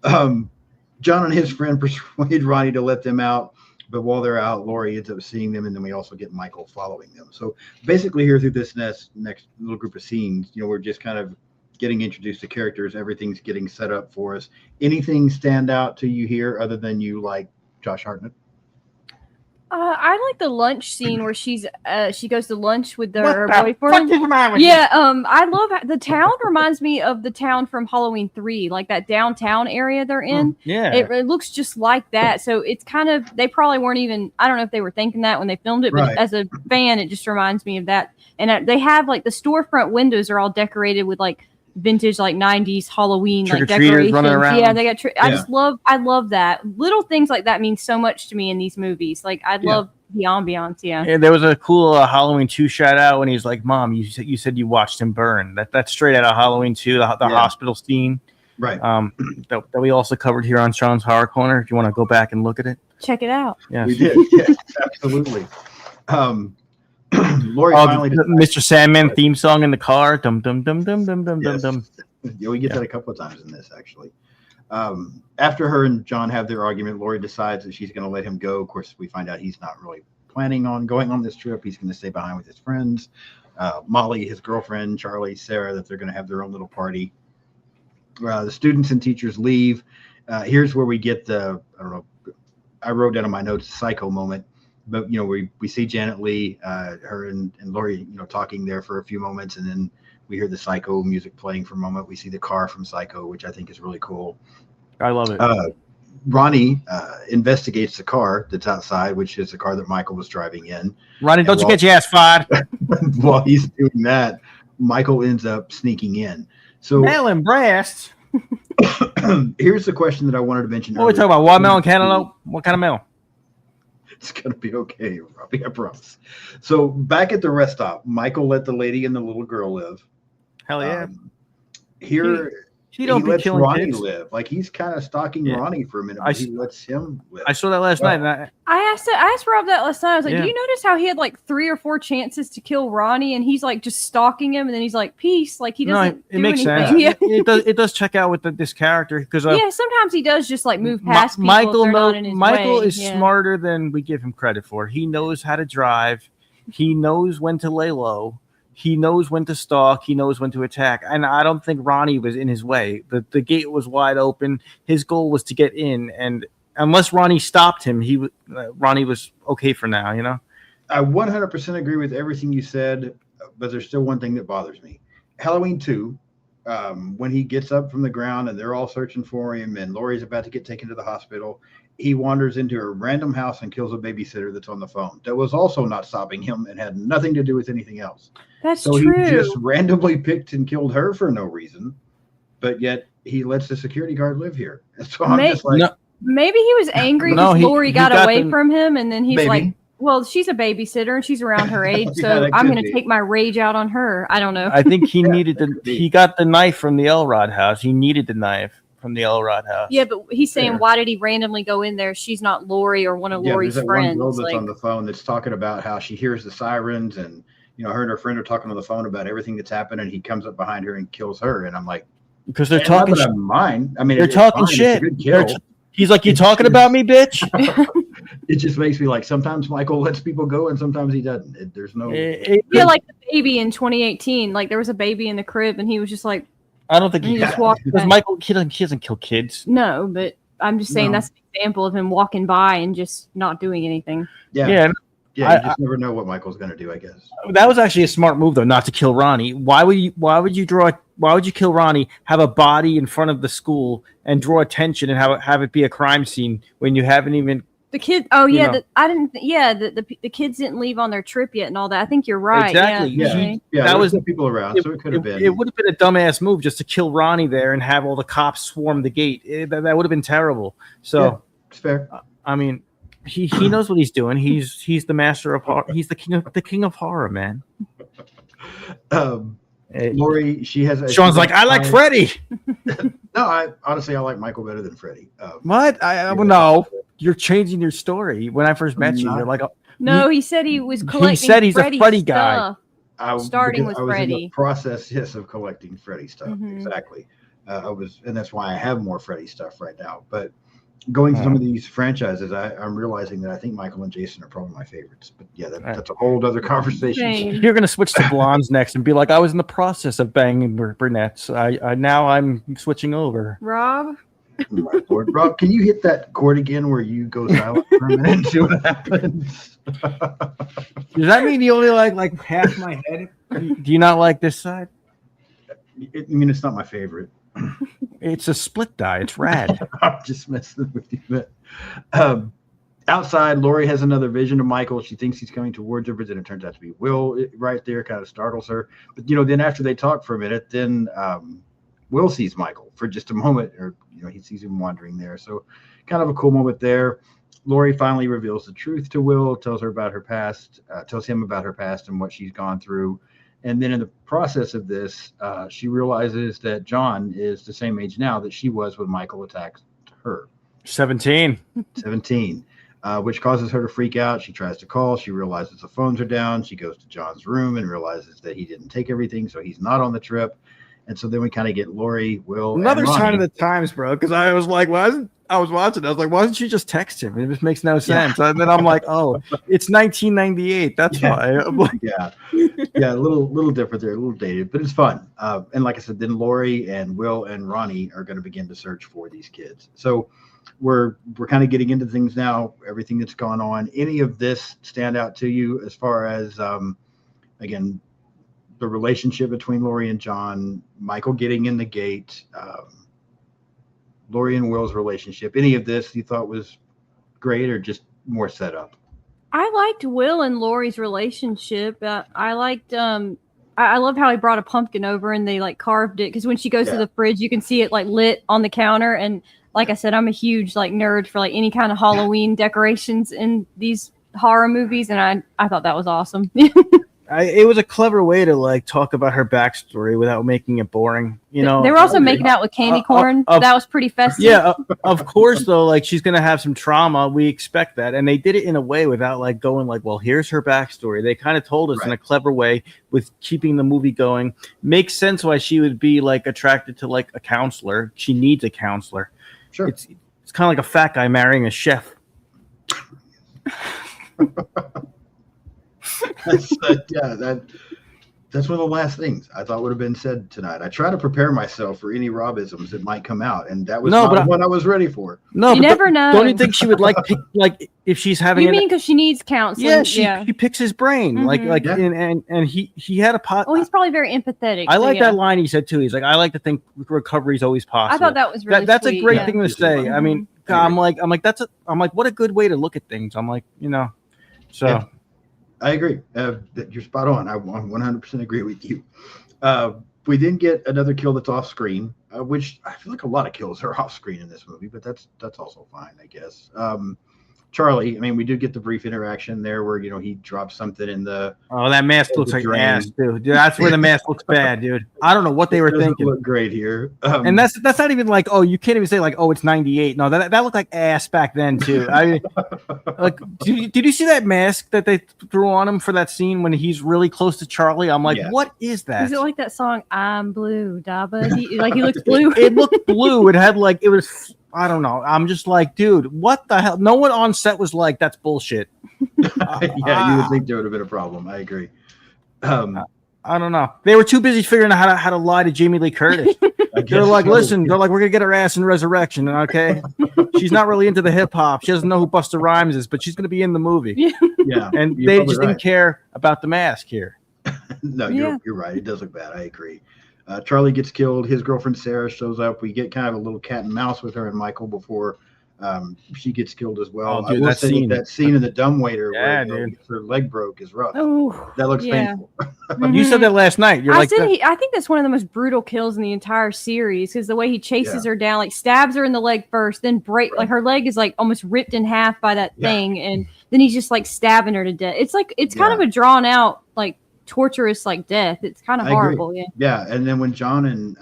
John and his friend persuade Ronnie to let them out, but while they're out, Lori ends up seeing them, and then we also get Michael following them. So basically, here through this next little group of scenes, we're just kind of getting introduced to characters. Everything's getting set up for us. Anything stand out to you here other than you like Josh Hartnett? I like the lunch scene where she goes to lunch with her boyfriend. I love the town. Reminds me of the town from Halloween 3, like that downtown area they're in. It looks just like that. So it's kind of, they probably weren't even, I don't know if they were thinking that when they filmed it, but as a fan, it just reminds me of that. And they have like the storefront windows are all decorated with like vintage like 90s Halloween like decorations. Running around. Yeah, they got I love that. Little things like that mean so much to me in these movies. Like I love the ambiance. Yeah, there was a cool Halloween 2 shout out when he's like, "Mom, you said you watched him burn." That's straight out of Halloween 2, the hospital scene. Right. That we also covered here on Sean's Horror Corner. If you want to go back and look at it, check it out. Yeah, we did. Yes, absolutely. Lori finally Mr. Sandman theme song in the car. Dum dum dum dum dum dum dum dum. Yeah, we get that a couple of times in this actually. After her and John have their argument, Lori decides that she's going to let him go. Of course, we find out he's not really planning on going on this trip. He's going to stay behind with his friends. Molly, his girlfriend, Charlie, Sarah, that they're going to have their own little party. The students and teachers leave. Here's where we get the, I don't know, I wrote down in my notes, psycho moment. But, we see Janet Leigh, her and Lori, talking there for a few moments. And then we hear the Psycho music playing for a moment. We see the car from Psycho, which I think is really cool. I love it. Ronnie investigates the car that's outside, which is the car that Michael was driving in. Ronnie, don't you get your ass fired. While he's doing that, Michael ends up sneaking in. So mail and brass. Here's the question that I wanted to mention. What are we talking about? Watermelon cantaloupe? What kind of mail? It's going to be okay, Robbie, I promise. So back at the rest stop, Michael let the lady and the little girl live. Hell yeah. He lets Ronnie kids. Live. Like, he's kind of stalking Ronnie for a minute, but he lets him live. I saw that last night. And I asked Rob that last night. I was like, do you notice how he had like 3 or 4 chances to kill Ronnie, and he's like just stalking him, and then he's like, peace. Like, he doesn't it makes anything. sense. It does check out with this character because sometimes he does just like move past people. Michael is smarter than we give him credit for. He knows how to drive. He knows when to lay low. He knows when to stalk. He knows when to attack. And I don't think Ronnie was in his way. The gate was wide open. His goal was to get in. And unless Ronnie stopped him, Ronnie was okay for now, you know? I 100% agree with everything you said, but there's still one thing that bothers me. Halloween 2, when he gets up from the ground and they're all searching for him and Laurie's about to get taken to the hospital, he wanders into a random house and kills a babysitter that's on the phone. That was also not stopping him and had nothing to do with anything else. That's true. He just randomly picked and killed her for no reason, but yet he lets the security guard live here. So I'm just like... Maybe he was angry because Lori got away from him, and then he's like, well, she's a babysitter and she's around her age, so I'm going to take my rage out on her. I don't know. I think he he got the knife from the Elrod house. He needed the knife from the Elrod house. Yeah, but he's saying, why did he randomly go in there? She's not Lori or one of Lori's friends. One girl that's on the phone that's talking about how she hears the sirens, and her and her friend are talking on the phone about everything that's happened, and he comes up behind her and kills her. And I'm like, because they're talking shit. I mean, they're talking shit. He's like, you talking about me, bitch? It just makes me like, sometimes Michael lets people go and sometimes he doesn't. There's no... like the baby in 2018. Like, there was a baby in the crib and he was just like... I don't think he just walked because Michael, he doesn't kill kids. No, but I'm just saying that's an example of him walking by and just not doing anything. Yeah. You just never know what Michael's going to do, I guess. That was actually a smart move, though, not to kill Ronnie. Why would you kill Ronnie, have a body in front of the school, and draw attention and have it be a crime scene when you haven't even... The kid... Oh, yeah, the kids didn't leave on their trip yet and all that. I think you're right. Exactly. Yeah, that was the people around, so it could have been... It would have been a dumbass move just to kill Ronnie there and have all the cops swarm the gate. That would have been terrible. So, yeah, it's fair. I mean... He knows what he's doing. He's the master of horror. He's the king of horror, man. Lori, she has. Sean's like, I like Freddy. No, I like Michael better than Freddy. What? No, you're changing your story. When I first met you, you're like, no. He said he was collecting. He said he's a Freddy guy. Starting with Freddy. I was in the process, of collecting Freddy stuff. Mm-hmm. Exactly. And that's why I have more Freddy stuff right now. But going through some of these franchises, I'm realizing that I think Michael and Jason are probably my favorites. But yeah, that's a whole other conversation. You're going to switch to blondes next and be like, I was in the process of banging brunettes. Now I'm switching over. Rob? Oh my Lord. Rob, can you hit that chord again where you go silent for a minute and see what happens? Does that mean you only like half my head? Do you not like this side? I mean, it's not my favorite. It's a split die. It's rad. I'm just messing with you. But, outside, Lori has another vision of Michael. She thinks he's coming towards her, but then it turns out to be Will right there. Kind of startles her. But then after they talk for a minute, then Will sees Michael for just a moment, or he sees him wandering there. So kind of a cool moment there. Lori finally reveals the truth to Will, tells him about her past and what she's gone through. And then in the process of this, she realizes that John is the same age now that she was when Michael attacked her. 17, which causes her to freak out. She tries to call. She realizes the phones are down. She goes to John's room and realizes that he didn't take everything, so he's not on the trip. And so then we kind of get Lori, Will, another and sign of the times, bro. Because I was like, why doesn't she just text him? It just makes no sense. Yeah. And then I'm like, oh, it's 1998. That's why. Yeah, a little different there, a little dated, but it's fun. And like I said, then Lori and Will and Ronnie are going to begin to search for these kids. So we're kind of getting into things now. Everything that's gone on. Any of this stand out to you as far as again, the relationship between Lori and John, Michael getting in the gate, Lori and Will's relationship? Any of this you thought was great or just more set up? I liked Will and Lori's relationship. I I love how he brought a pumpkin over and they like carved it, because when she goes to the fridge, you can see it like lit on the counter. And like I said, I'm a huge like nerd for like any kind of Halloween decorations in these horror movies, and I thought that was awesome. It was a clever way to like talk about her backstory without making it boring. You know, they were also making out with candy corn. That was pretty festive. Yeah, of course. Though, like she's gonna have some trauma. We expect that, and they did it in a way without like going like, well, here's her backstory. They kind of told us in a clever way with keeping the movie going. Makes sense why she would be like attracted to like a counselor. She needs a counselor. Sure, it's kind of like a fat guy marrying a chef. That's one of the last things I thought would have been said tonight. I try to prepare myself for any Robisms that might come out, and that was what I was ready for. No, you never know. Don't you think she would like if she's having? You mean because she needs counseling? Yeah, she picks his brain. And he had a pot. Oh, he's probably very empathetic. I like that line he said too. He's like, I like to think recovery is always possible. I thought that was really that's sweet, a great thing to say. I mean, I'm like what a good way to look at things. I'm like, so. Yeah. I agree. You're spot on. I 100% agree with you. We then get another kill that's off screen, which I feel like a lot of kills are off screen in this movie, but that's also fine, I guess. Charlie, I mean, we do get the brief interaction there where, he drops something in the... Oh, that mask looks like ass, dude. That's where the mask looks bad, dude. I don't know what they were thinking. Look great here. And that's not even like, oh, you can't even say like, oh, it's 98. No, that looked like ass back then, too. I mean, like, did you see that mask that they threw on him for that scene when he's really close to Charlie? I'm like, what is that? Is it like that song, I'm Blue, Daba? He looks blue? It looked blue. It had like, it was... I don't know. I'm just like, dude, what the hell? No one on set was like, that's bullshit. You would think there would have been a problem. I agree. I don't know. They were too busy figuring out how to lie to Jamie Lee Curtis. They're like, listen, they're like, we're going to get her ass in Resurrection, okay? She's not really into the hip hop. She doesn't know who Busta Rhymes is, but she's going to be in the movie. Yeah. And they just didn't care about the mask here. No, you're right. It does look bad. I agree. Charlie gets killed. His girlfriend Sarah shows up. We get kind of a little cat and mouse with her and Michael before she gets killed as well. Oh, dude, that scene in the dumbwaiter where her leg broke is rough. Oh, that looks painful. You said that last night. I think that's one of the most brutal kills in the entire series, because the way he chases her down, like stabs her in the leg first, then like her leg is like almost ripped in half by that thing, and then he's just like stabbing her to death. It's like kind of a drawn out like torturous like death. It's kind of horrible. And then when John and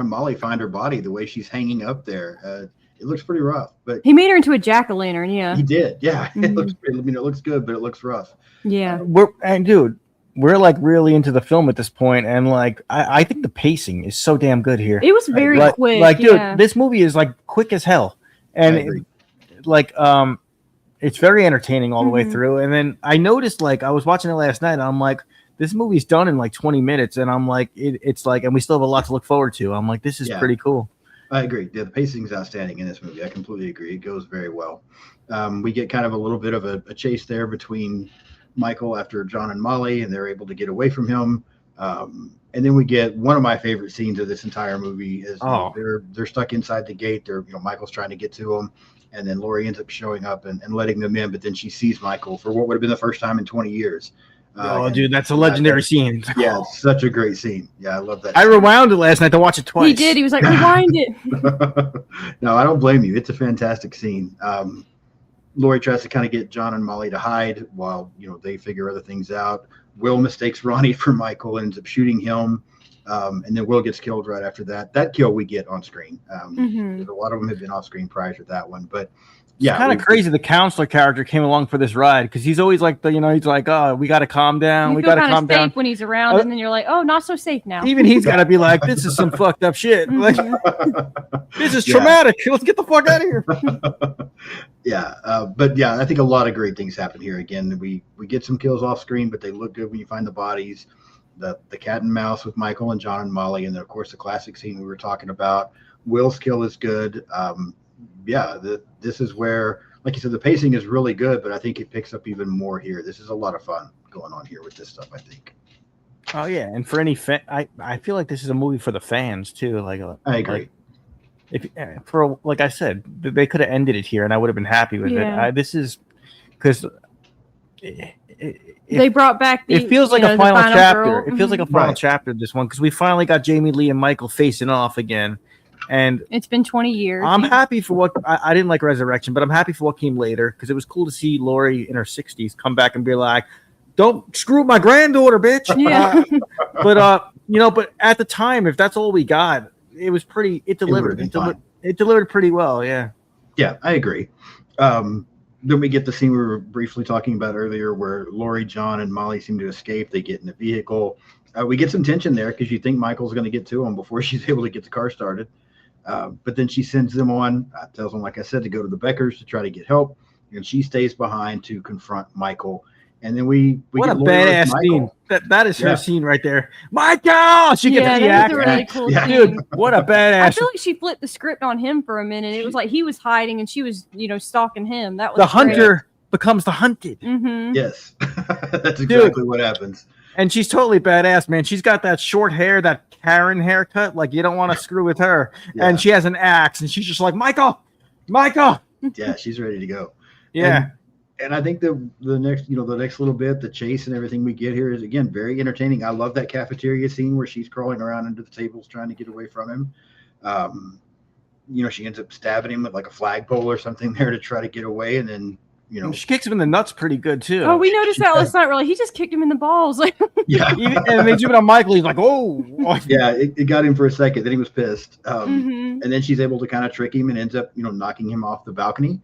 Molly find her body, the way she's hanging up there, it looks pretty rough. But he made her into a jack-o'-lantern. He did. It looks good, but it looks rough. We're like really into the film at this point, and like I think the pacing is so damn good here. It was very quick. Like, dude, this movie is like quick as hell, and it's very entertaining all the way through. And then I noticed, like, I was watching it last night, and I'm like, this movie's done in like 20 minutes, and I'm like, it's like, and we still have a lot to look forward to. I'm like, this is pretty cool. I agree. The pacing's outstanding in this movie. I completely agree. It goes very well. We get kind of a little bit of a chase there between Michael after John and Molly, and they're able to get away from him. And then we get one of my favorite scenes of this entire movie is they're stuck inside the gate. Michael's trying to get to them, and then Lori ends up showing up and letting them in. But then she sees Michael for what would have been the first time in 20 years. Dude, that's a legendary scene. Yeah, it's such a great scene. Yeah, I love that. I rewound it last night to watch it twice. He did. He was like, rewind it. No, I don't blame you. It's a fantastic scene. Lori tries to kind of get John and Molly to hide while they figure other things out. Will mistakes Ronnie for Michael, ends up shooting him, and then Will gets killed right after that. That kill we get on screen. A lot of them have been off screen prior to that one, but. Yeah, it's kind of crazy. The counselor character came along for this ride because he's always like he's like, oh, we got to calm down. We got to calm down when he's around, and then you're like, oh, not so safe now. Even he's got to be like, this is some fucked up shit. Like, this is traumatic. Let's get the fuck out of here. But I think a lot of great things happen here. Again, we get some kills off screen, but they look good when you find the bodies. The cat and mouse with Michael and John and Molly, and then of course the classic scene we were talking about. Will's kill is good. This is where, like you said, the pacing is really good, but I think it picks up even more here. This is a lot of fun going on here with this stuff, I think. Oh yeah, and for any fan, I feel like this is a movie for the fans too. Like I agree. Like I said, they could have ended it here, and I would have been happy with it. This is because they brought back it feels like a final chapter. Girl. It feels like a final chapter of this one because we finally got Jamie Lee and Michael facing off again. And it's been 20 years. I'm happy for what I didn't like Resurrection, but I'm happy for what came later because it was cool to see Laurie in her 60s come back and be like, "Don't screw my granddaughter, bitch." Yeah. But at the time, if that's all we got, it was pretty. It delivered. It delivered pretty well. Yeah. Yeah, I agree. Then we get the scene we were briefly talking about earlier, where Laurie, John, and Molly seem to escape. They get in the vehicle. We get some tension there because you think Michael's going to get to them before she's able to get the car started. But then she sends them on, tells them, like I said, to go to the Beckers to try to get help. And she stays behind to confront Michael. And then we what get a badass scene. That is her scene right there. Michael! She gets the that was a really cool scene. Dude, what a badass. I feel like she flipped the script on him for a minute. It was like he was hiding and she was, stalking him. That was the hunter becomes the hunted. Mm-hmm. Yes. That's exactly what happens. And she's totally badass, man. She's got that short hair, that Karen haircut. Like, you don't want to screw with her. Yeah. And she has an axe, and she's just like, Michael! Yeah, she's ready to go. Yeah. And I think the next little bit, the chase and everything we get here is, again, very entertaining. I love that cafeteria scene where she's crawling around under the tables trying to get away from him. She ends up stabbing him with like a flagpole or something there to try to get away, and then she kicks him in the nuts pretty good too. Oh, we noticed that last night. Really, he just kicked him in the balls. Like, yeah. And they zoom it on Michael. He's like, "Oh." Yeah, it got him for a second. Then he was pissed. And then she's able to kind of trick him and ends up, knocking him off the balcony.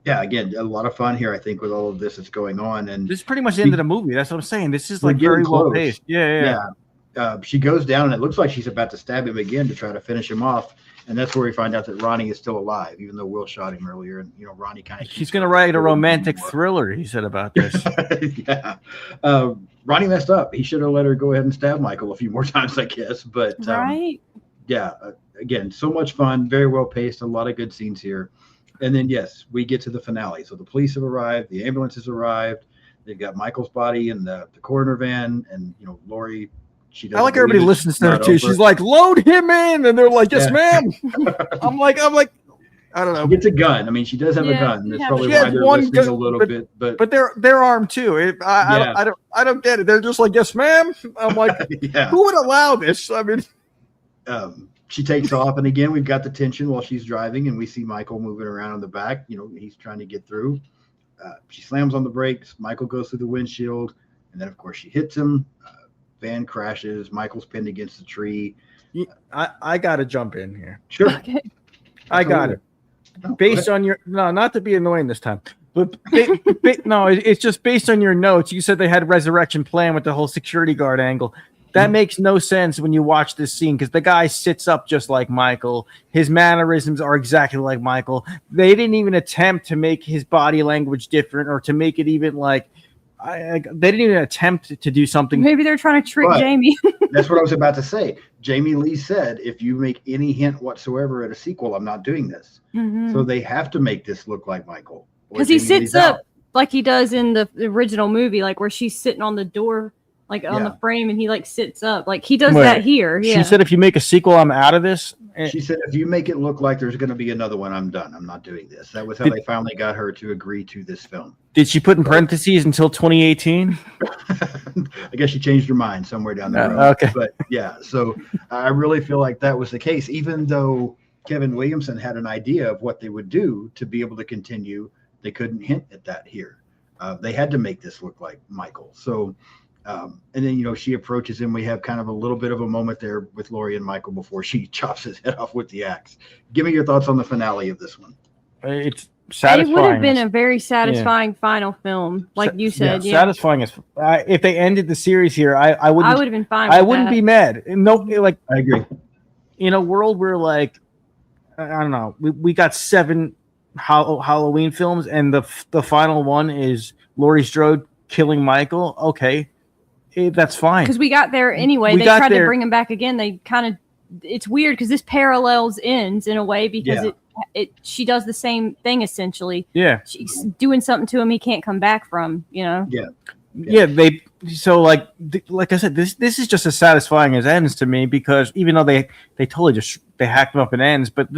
Again, a lot of fun here, I think, with all of this that's going on. And this is pretty much the end of the movie. That's what I'm saying. This is like very well paced. Yeah. She goes down, and it looks like she's about to stab him again to try to finish him off. And that's where we find out that Ronnie is still alive, even though Will shot him earlier. And, Ronnie kind of... He's going to write a romantic thriller, he said about this. Yeah. Ronnie messed up. He should have let her go ahead and stab Michael a few more times, I guess. But, right. Again, so much fun, very well paced, a lot of good scenes here. And then, yes, we get to the finale. So the police have arrived, the ambulance has arrived. They've got Michael's body in the coroner van, and, Laurie... I like everybody listens to her too. She's like, "Load him in," and they're like, "Yes, ma'am." I'm like, I don't know. She gets a gun. I mean, she does have a gun. That's probably why they're listening a little bit. But they're armed too. I don't get it. They're just like, "Yes, ma'am." I'm like, who would allow this? I mean, she takes off, and again, we've got the tension while she's driving, and we see Michael moving around in the back. He's trying to get through. She slams on the brakes. Michael goes through the windshield, and then, of course, she hits him. Van crashes. Michael's pinned against the tree. I got to jump in here. Sure. Okay. I got it. Based on your... No, not to be annoying this time. But no, it's just based on your notes. You said they had a resurrection plan with the whole security guard angle. That makes no sense when you watch this scene because the guy sits up just like Michael. His mannerisms are exactly like Michael. They didn't even attempt to make his body language different or to make it even like... they didn't even attempt to do something. Maybe they're trying to trick Jamie. That's what I was about to say. Jamie Lee said, if you make any hint whatsoever at a sequel, I'm not doing this. Mm-hmm. So they have to make this look like Michael. Because he sits up like he does in the original movie, like where she's sitting on the door, like on the frame, and he like sits up. Like he does that here. Yeah. She said, if you make a sequel, I'm out of this. She said, if you make it look like there's going to be another one, I'm done. I'm not doing this. That was how they finally got her to agree to this film. Did she put in parentheses until 2018? I guess she changed her mind somewhere down the road. Okay. But yeah, so I really feel like that was the case, even though Kevin Williamson had an idea of what they would do to be able to continue. They couldn't hint at that here. They had to make this look like Michael. So, and then, she approaches him. We have kind of a little bit of a moment there with Laurie and Michael before she chops his head off with the axe. Give me your thoughts on the finale of this one. It's satisfying. It would have been a very satisfying final film, like you said. Yeah, satisfying as if they ended the series here, I would have been fine. I wouldn't be mad. No, like I agree. In a world where, like, I don't know, we got 7 Halloween films, and the final one is Laurie Strode killing Michael. Okay. That's fine. Because we got there anyway. They tried to bring him back again. They kind of, it's weird because this parallels ends in a way because she does the same thing essentially. Yeah. She's doing something to him he can't come back from, Yeah. So like I said, this is just as satisfying as ends to me because even though they totally just they hacked him up in ends, but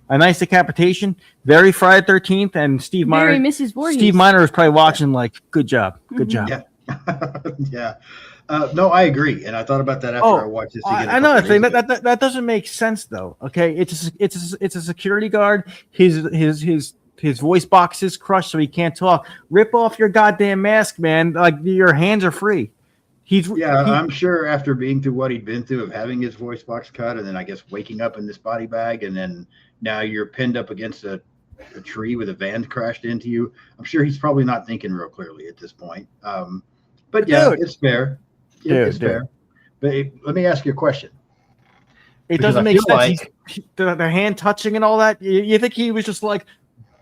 a nice decapitation, very Friday 13th, and Steve Miner. Very Mrs. Voorhees. Steve Miner is probably watching like, good job. Yeah. Yeah. No, I agree, and I thought about that after I watched this again. Another thing that doesn't make sense though. Okay, it's a security guard. His voice box is crushed, so he can't talk. Rip off your goddamn mask, man. Like your hands are free. I'm sure after being through what he'd been through of having his voice box cut, and then I guess waking up in this body bag, and then now you're pinned up against a tree with a van crashed into you. I'm sure he's probably not thinking real clearly at this point. But yeah, dude, it's fair. It's fair. But let me ask you a question. It doesn't make sense. Like, the hand touching and all that. You think he was just like,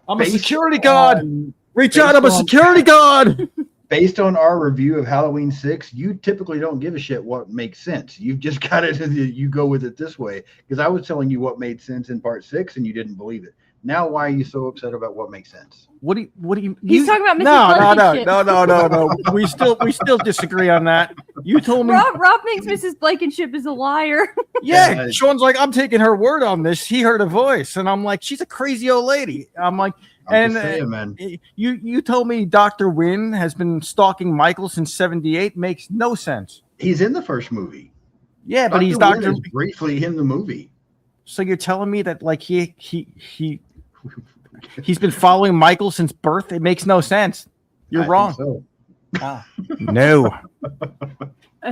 I'm a security guard. Reach out, I'm a security guard. Based on our review of Halloween 6, you typically don't give a shit what makes sense. You've just got it. You go with it this way. Because I was telling you what made sense in part 6, and you didn't believe it. Now, why are you so upset about what makes sense? What do you? He's talking about Mrs. No. We still disagree on that. You told me Rob thinks Mrs. Blankenship is a liar. Yeah, Sean's like, I'm taking her word on this. He heard a voice, and I'm like, she's a crazy old lady. I'm like, man. You told me Dr. Wynn has been stalking Michael since '78. Makes no sense. He's in the first movie. Yeah, but he's Dr. briefly in the movie. So you're telling me that like he's been following Michael since birth? It makes no sense. You're wrong. So. No.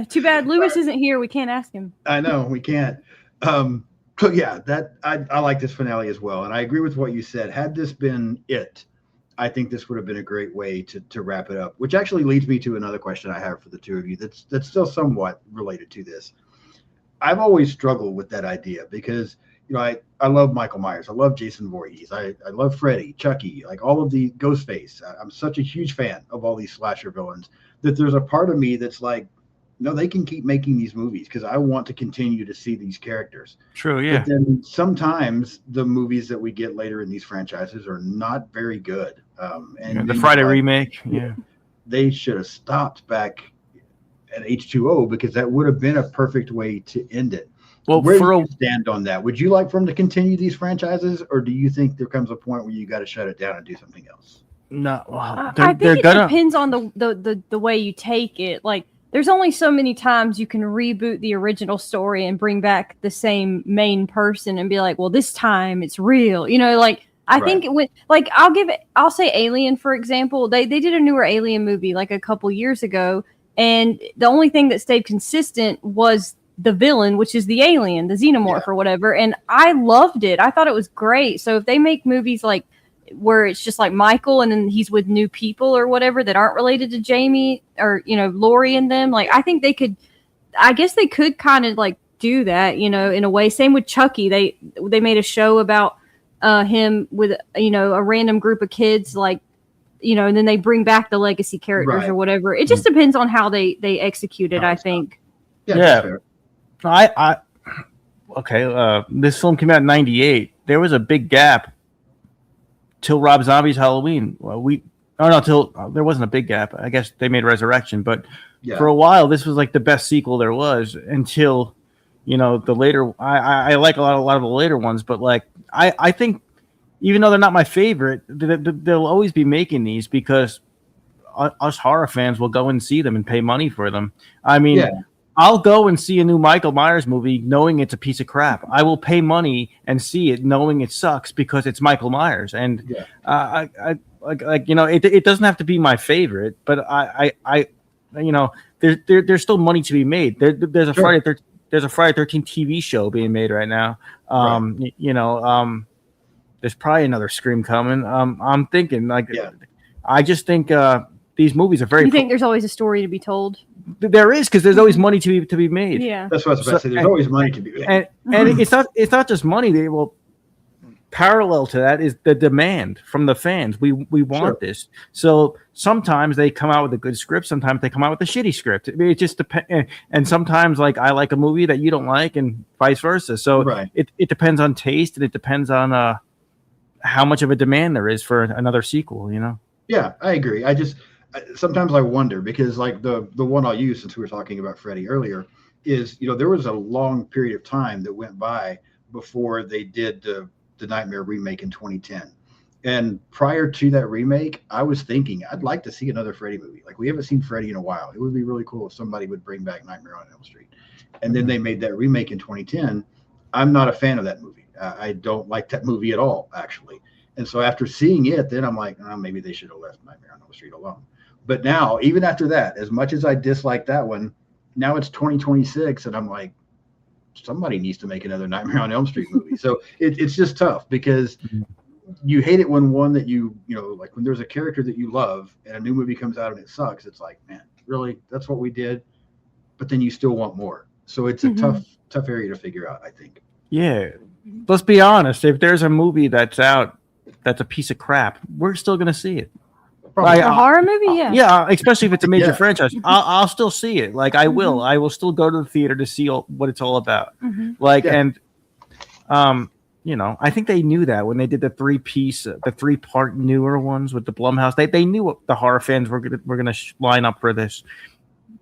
Too bad Lewis isn't here. We can't ask him. I know we can't. So yeah, that I like this finale as well, and I agree with what you said. Had this been it, I think this would have been a great way to wrap it up. Which actually leads me to another question I have for the two of you. That's still somewhat related to this. I've always struggled with that idea because, you know, I love Michael Myers. I love Jason Voorhees. I love Freddy, Chucky, like all of the Ghostface. I'm such a huge fan of all these slasher villains that there's a part of me that's like, no, they can keep making these movies because I want to continue to see these characters. True, yeah. But then sometimes the movies that we get later in these franchises are not very good. And the Friday remake, yeah. They should have stopped back at H20 because that would have been a perfect way to end it. Well, where do you stand on that? Would you like for them to continue these franchises, or do you think there comes a point where you got to shut it down and do something else? No, I think it depends on the way you take it. Like, there's only so many times you can reboot the original story and bring back the same main person and be like, well, this time it's real. You know, like I think it went like I'll say Alien, for example. They did a newer Alien movie like a couple years ago. And the only thing that stayed consistent was the villain, which is the alien, the xenomorph or whatever. And I loved it. I thought it was great. So if they make movies like where it's just like Michael and then he's with new people or whatever that aren't related to Jamie or, you know, Laurie and them, like I think I guess they could kind of like do that, you know, in a way. Same with Chucky. They made a show about him with, you know, a random group of kids, like, you know, and then they bring back the legacy characters or whatever. It just depends on how they execute it, I think. Yeah. This film came out in '98. There was a big gap till Rob Zombie's Halloween. There wasn't a big gap. I guess they made Resurrection, but for a while, this was like the best sequel there was until, you know, the later. I like a lot of the later ones, but like I think. Even though they're not my favorite, they'll always be making these because us horror fans will go and see them and pay money for them. I mean, I'll go and see a new Michael Myers movie knowing it's a piece of crap. I will pay money and see it knowing it sucks because it's Michael Myers. And you know, it doesn't have to be my favorite, but I you know, there's still money to be made. There's a Friday 13th TV show being made right now. You know. There's probably another Scream coming. I'm thinking I just think these movies are very. You think there's always a story to be told? There is because there's always money to be made. Yeah, that's what I was about to say. There's always money to be made, and it's not just money. Parallel to that is the demand from the fans. We want this. So sometimes they come out with a good script. Sometimes they come out with a shitty script. It just depends. And sometimes like I like a movie that you don't like, and vice versa. So it depends on taste, and it depends on how much of a demand there is for another sequel, you know? Yeah, I agree. Sometimes I wonder because like the one I'll use since we were talking about Freddy earlier is, you know, there was a long period of time that went by before they did the the Nightmare remake in 2010. And prior to that remake, I was thinking I'd like to see another Freddy movie. Like, we haven't seen Freddy in a while. It would be really cool if somebody would bring back Nightmare on Elm Street. And then they made that remake in 2010. I'm not a fan of that movie. I don't like that movie at all, actually. And so after seeing it, then I'm like, oh, maybe they should have left Nightmare on Elm Street alone. But now, even after that, as much as I dislike that one, now it's 2026, and I'm like, somebody needs to make another Nightmare on Elm Street movie. So it's just tough because you hate it when one that you know, like when there's a character that you love and a new movie comes out and it sucks. It's like, man, really? That's what we did? But then you still want more. So it's a tough area to figure out, I think. Yeah. Let's be honest. If there's a movie that's out that's a piece of crap, we're still going to see it. Like a horror movie? Yeah. Yeah, especially if it's a major franchise. I'll still see it. Like, I will. I will still go to the theater to see what it's all about. Like, and you know, I think they knew that when they did the 3-part newer ones with the Blumhouse. They knew what the horror fans were gonna line up for this.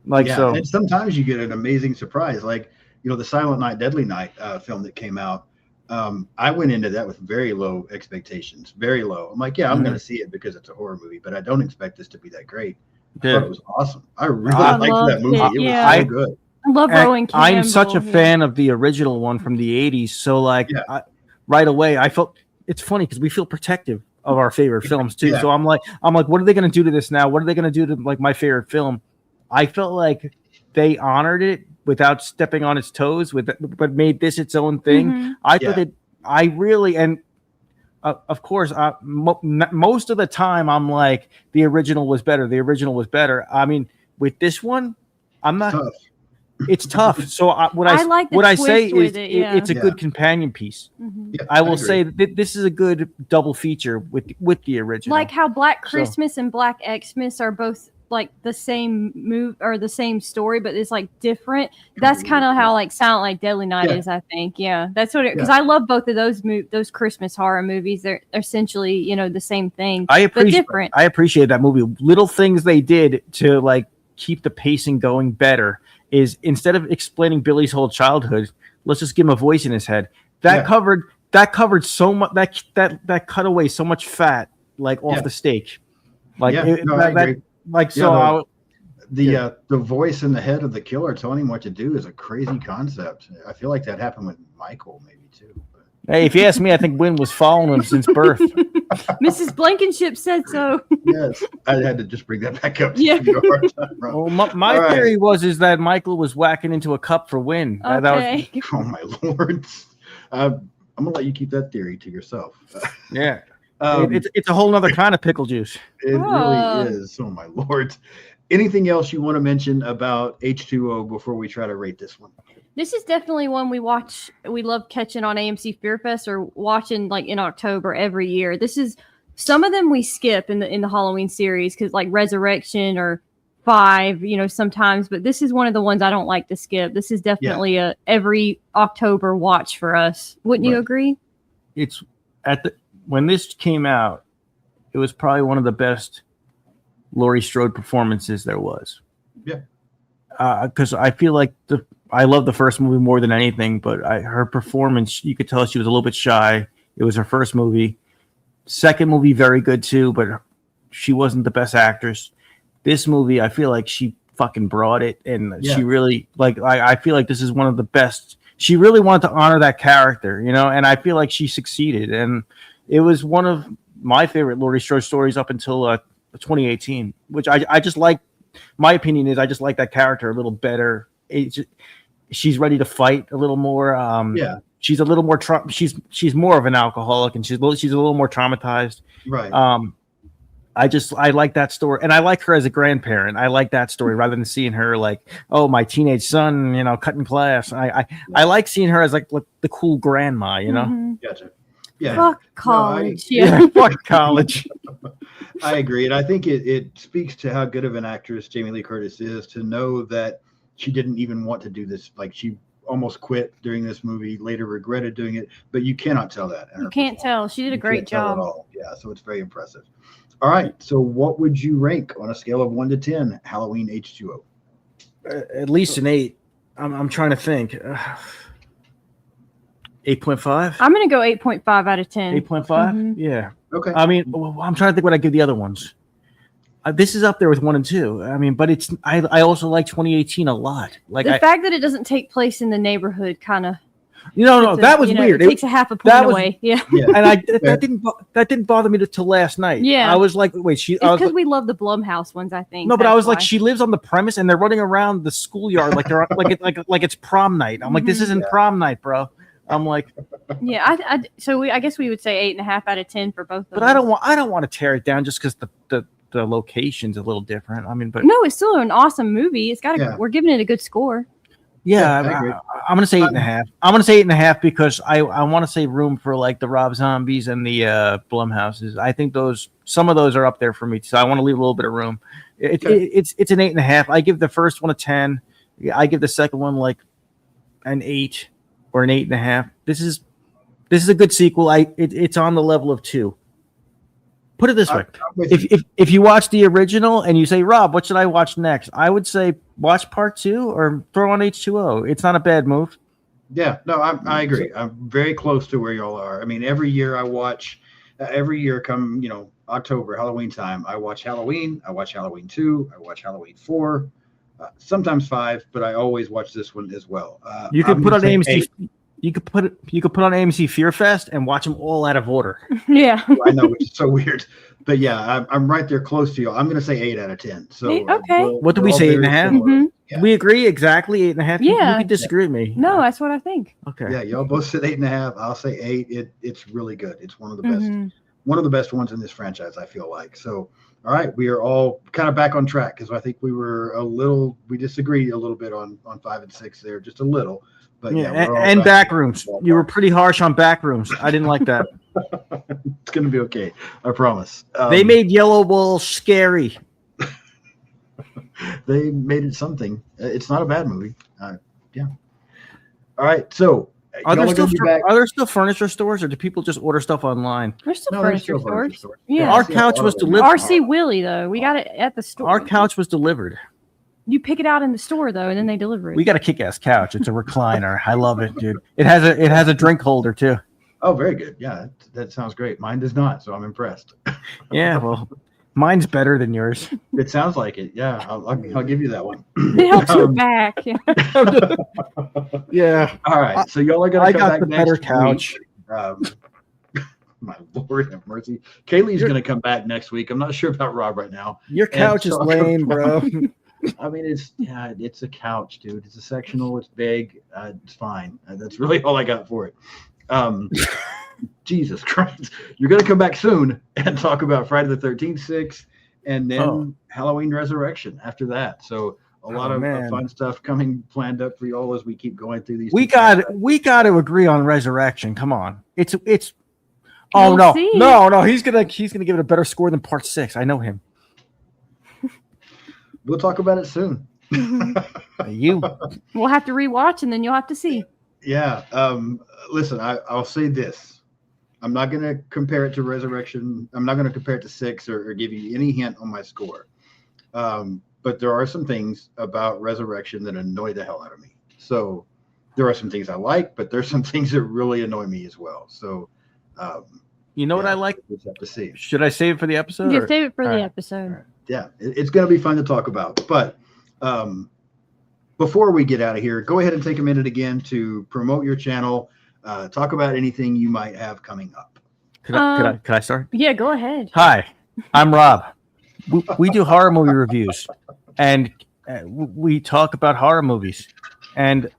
Like, so. And sometimes you get an amazing surprise, like, you know, the Silent Night, Deadly Night film that came out. I went into that with very low expectations, very low. I'm like, yeah, I'm gonna see it because it's a horror movie, but I don't expect this to be that great. I thought it was awesome. I really liked that movie. It was so good. I love Rowan Campbell. I'm such a fan of the original one from the 80s. So, like, right away, I felt it's funny because we feel protective of our favorite films too. So I'm like, what are they going to do to this now? What are they going to do to like my favorite film? I felt like they honored it without stepping on its toes, but made this its own thing. I thought that I really, and of course, most of the time I'm like, the original was better. The original was better. I mean, with this one, I'm not. It's tough. So what I say is it's a good companion piece. I will say that this is a good double feature with the original. Like how Black Christmas and Black Xmas are both like the same move or the same story, but it's like different. That's kind of how like Silent Night, Deadly Night is, I think. Yeah, that's what because I love both of those Christmas horror movies. They're essentially, you know, the same thing. I appreciate that movie. Little things they did to like keep the pacing going better is instead of explaining Billy's whole childhood, let's just give him a voice in his head. That covered so much. That cut away so much fat like off the steak. Like the voice in the head of the killer telling him what to do is a crazy concept. I feel like that happened with Michael maybe too. Hey, if you ask me, I think Wynn was following him since birth. Mrs. Blankenship said so. Yes, I had to just bring that back up. Well, my theory is that Michael was whacking into a cup for Wynn. Okay. Oh my lord! I'm gonna let you keep that theory to yourself. Yeah, it's a whole other kind of pickle juice. It really is. Oh my lord! Anything else you want to mention about H2O before we try to rate this one? This is definitely one we watch. We love catching on AMC Fear Fest or watching like in October every year. This is some of them we skip in the Halloween series because like Resurrection or 5, you know, sometimes. But this is one of the ones I don't like to skip. This is definitely a every October watch for us. Wouldn't you agree? It's when this came out, it was probably one of the best Laurie Strode performances there was. Yeah. Because I feel like I love the first movie more than anything, but her performance, you could tell she was a little bit shy. It was her first movie. Second movie, very good too, but she wasn't the best actress. This movie, I feel like she fucking brought it, and she really, like, I feel like this is one of the best. She really wanted to honor that character, you know, and I feel like she succeeded. And it was one of my favorite Laurie Strode stories up until 2018, which I just like. My opinion is I just like that character a little better. She's ready to fight a little more. She's a little more. She's more of an alcoholic, and she's a little more traumatized. Right. I like that story, and I like her as a grandparent. I like that story rather than seeing her like, oh, my teenage son, you know, cutting class. I like seeing her as like the cool grandma, you know. Gotcha. Yeah. Fuck college. Fuck college. I agree, and I think it speaks to how good of an actress Jamie Lee Curtis is to know that she didn't even want to do this. Like, she almost quit during this movie, later regretted doing it, but you cannot tell that. You can't tell. She did a great job. Yeah, so it's very impressive. All right, so what would you rank on a scale of 1 to 10 Halloween H2O? At least an 8. I'm trying to think. 8.5. I'm gonna go 8.5 out of 10. 8.5. Yeah. Okay. I mean, I'm trying to think what I give the other ones. This is up there with 1 and 2. I mean, but it's I also like 2018 a lot. Like the fact that it doesn't take place in the neighborhood, kind of. That was weird. It takes a half a point away. Yeah. And that didn't bother me till last night. Yeah. I was like, wait, it's because we love the Blumhouse ones, I think. No, but I was like, she lives on the premise and they're running around the schoolyard like they're like it's prom night. I'm like, this isn't prom night, bro. I'm like, yeah. I guess we would say 8.5 out of 10 for both of them. But I don't want to tear it down just because the location's a little different. I mean, but no, it's still an awesome movie. It's got we're giving it a good score. Yeah, I'm gonna say 8.5. I'm gonna say 8.5 because I want to save room for like the Rob Zombies and the Blumhouses. I think some of those are up there for me, so I want to leave a little bit of room. It's an 8.5. I give the first one a 10. I give the second one like an 8 or an 8.5. This is a good sequel. It's on the level of 2. Put it this way: if you watch the original and you say, Rob, what should I watch next? I would say watch part 2 or throw on H2O. It's not a bad move. Yeah, no, I agree. I'm very close to where y'all are. I mean, every year I watch. Every year, come October, Halloween time, I watch Halloween. I watch Halloween 2. I watch Halloween 4. Sometimes 5, but I always watch this one as well. You could put on AMC. You could put on AMC Fear Fest and watch them all out of order. Yeah, I know, which is so weird, but yeah, I'm right there close to you. I'm going to say 8 out of 10. So okay, what do we say? 8.5? Mm-hmm. Yeah. We agree exactly 8.5. Yeah, you can disagree with me. No, that's what I think. Okay. Yeah, y'all both said 8.5. I'll say 8. It's really good. It's one of the best. One of the best ones in this franchise, I feel like. So, all right, we are all kind of back on track because I think we disagreed a little bit on 5 and 6 there, just a little. But and Backrooms. You were pretty harsh on Backrooms. I didn't like that. It's gonna be okay. I promise. They made Yellow Wall scary. They made it something. It's not a bad movie. Yeah. All right. So, are there still furniture stores, or do people just order stuff online? There's still furniture stores. Yeah. Our couch was delivered. RC Willie though, we got it at the store. Our couch was delivered. You pick it out in the store though, and then they deliver it. We got a kick-ass couch. It's a recliner. I love it, dude. It has a drink holder too. Oh, very good. Yeah, that sounds great. Mine does not, so I'm impressed. Yeah, well, mine's better than yours. It sounds like it. Yeah, I'll give you that one. It helps your back. Yeah. All right. So y'all are gonna come back the next better couch. My Lord have mercy. Kaylee's going to come back next week. I'm not sure about Rob right now. Your couch is lame, bro. I mean, it's a couch, dude. It's a sectional. It's big. It's fine. That's really all I got for it. Jesus Christ. You're going to come back soon and talk about Friday the 13th, 6, and then Halloween Resurrection after that. So a lot of fun stuff planned up for y'all as we keep going through these. We got to agree on Resurrection. Come on. It's no. He's gonna give it a better score than part 6. I know him. We'll talk about it soon. We'll have to rewatch and then you'll have to see. Yeah. Listen, I'll say this. I'm not going to compare it to Resurrection. I'm not going to compare it to 6 or give you any hint on my score. But there are some things about Resurrection that annoy the hell out of me. So there are some things I like, but there's some things that really annoy me as well. So what I like? We'll have to see. Should I save it for the episode? Yeah, save it for the episode. Right. Yeah, it's going to be fun to talk about. But before we get out of here, go ahead and take a minute again to promote your channel. Talk about anything you might have coming up. Could I start? Yeah, go ahead. Hi, I'm Rob. We do horror movie reviews, and we talk about horror movies, and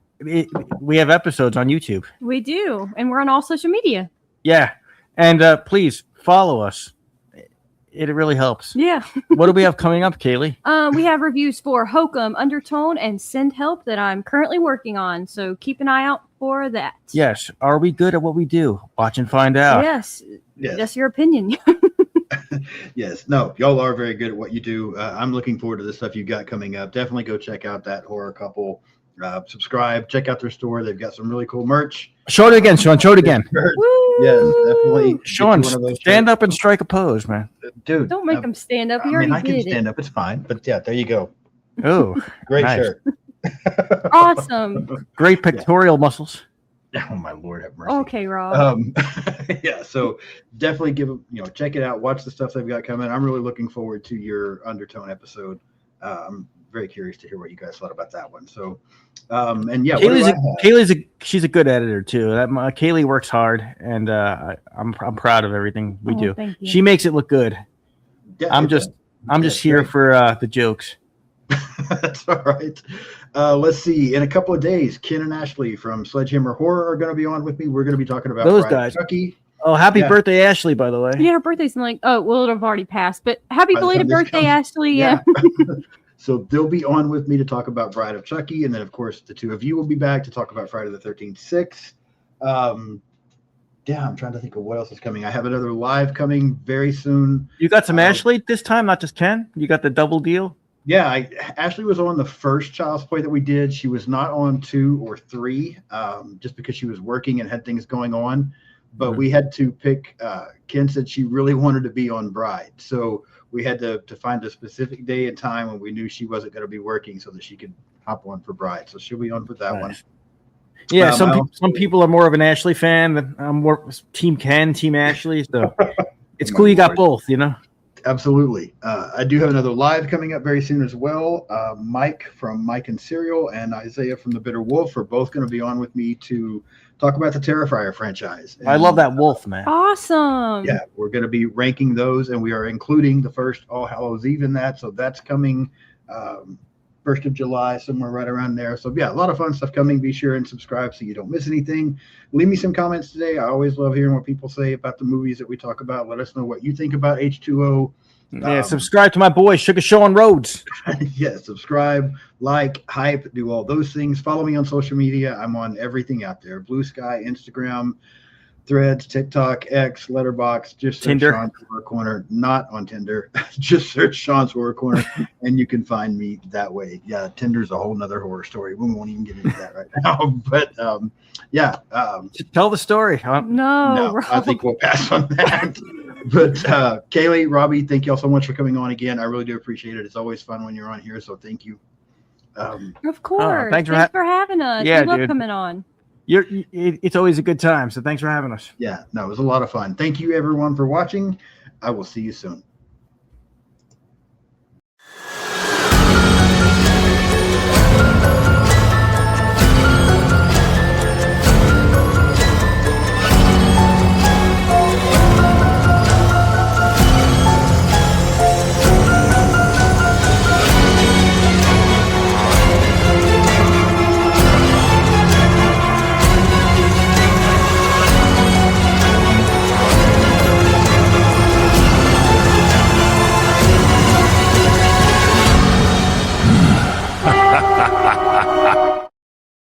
we have episodes on YouTube. We do, and we're on all social media. Yeah, and please follow us. It really helps. Yeah. What do we have coming up, Kaylee? We have reviews for Hokum, Undertone, and Send Help that I'm currently working on. So keep an eye out for that. Yes. Are we good at what we do? Watch and find out. Yes. That's your opinion. Yes. No, y'all are very good at what you do. I'm looking forward to the stuff you got coming up. Definitely go check out that horror couple. Subscribe. Check out their store. They've got some really cool merch. Show it again, Sean. Show it again. Yes, definitely. Sean, stand up and strike a pose, man. Dude. Don't make him stand up. I can stand up. It's fine. But yeah, there you go. Oh, great shirt. Awesome. Great pectoral muscles. Oh my Lord, have mercy. Okay, Rob. Yeah, so definitely check it out. Watch the stuff they've got coming. I'm really looking forward to your Undertone episode. I'm very curious to hear what you guys thought about that one. So, and yeah, she's a good editor too. Kaylee works hard, and I'm proud of everything we do. She makes it look good. Yeah, I'm just here for the jokes. That's all right. Let's see. In a couple of days, Ken and Ashley from Sledgehammer Horror are going to be on with me. We're going to be talking about those guys. Chucky. Oh, happy birthday, Ashley! By the way, yeah, her birthday's like it'll have already passed. But happy belated birthday, Ashley! Yeah. So they'll be on with me to talk about Bride of Chucky, and then of course the two of you will be back to talk about Friday the 13th 6. I'm trying to think of what else is coming. I have another live coming very soon. You got some Ashley this time, not just Ken. You got the double deal. Yeah, Ashley was on the first Child's Play that we did. She was not on 2 or 3, just because she was working and had things going on. But we had to pick. Ken said she really wanted to be on Bride, so we had to find a specific day and time when we knew she wasn't going to be working, so that she could hop on for Bride. So she'll be on for that one. Yeah, some people are more of an Ashley fan. I'm more Team Ken, Team Ashley. So it's cool you got both. Absolutely. I do have another live coming up very soon as well. Mike from Mike and Serial and Isaiah from The Bitter Wolf are both going to be on with me to talk about the Terrifier franchise. And, I love that wolf, man. Awesome. Yeah, we're going to be ranking those, and we are including the first All Hallows Eve in that. So that's coming 1st of July, somewhere right around there. So yeah, a lot of fun stuff coming. Be sure and subscribe so you don't miss anything. Leave me some comments today. I always love hearing what people say about the movies that we talk about. Let us know what you think about H2O. Yeah, subscribe to my boy Sugar Show on Rhodes. Yeah, subscribe, like, hype, do all those things. Follow me on social media. I'm on everything out there: Blue Sky, Instagram, Threads, TikTok, X, Letterboxd. Just search Tinder. Sean's Horror Corner. Not on Tinder. Just search Sean's Horror Corner, and you can find me that way. Yeah, Tinder's a whole nother horror story. We won't even get into that right now. But tell the story. Huh? No, I think we'll pass on that. But Kaylee, Robbie, thank y'all so much for coming on again. I really do appreciate it. It's always fun when you're on here, so thank you. Of course. Thanks for having us. Yeah, we love coming on. It's always a good time, so thanks for having us. Yeah, no, it was a lot of fun. Thank you, everyone, for watching. I will see you soon.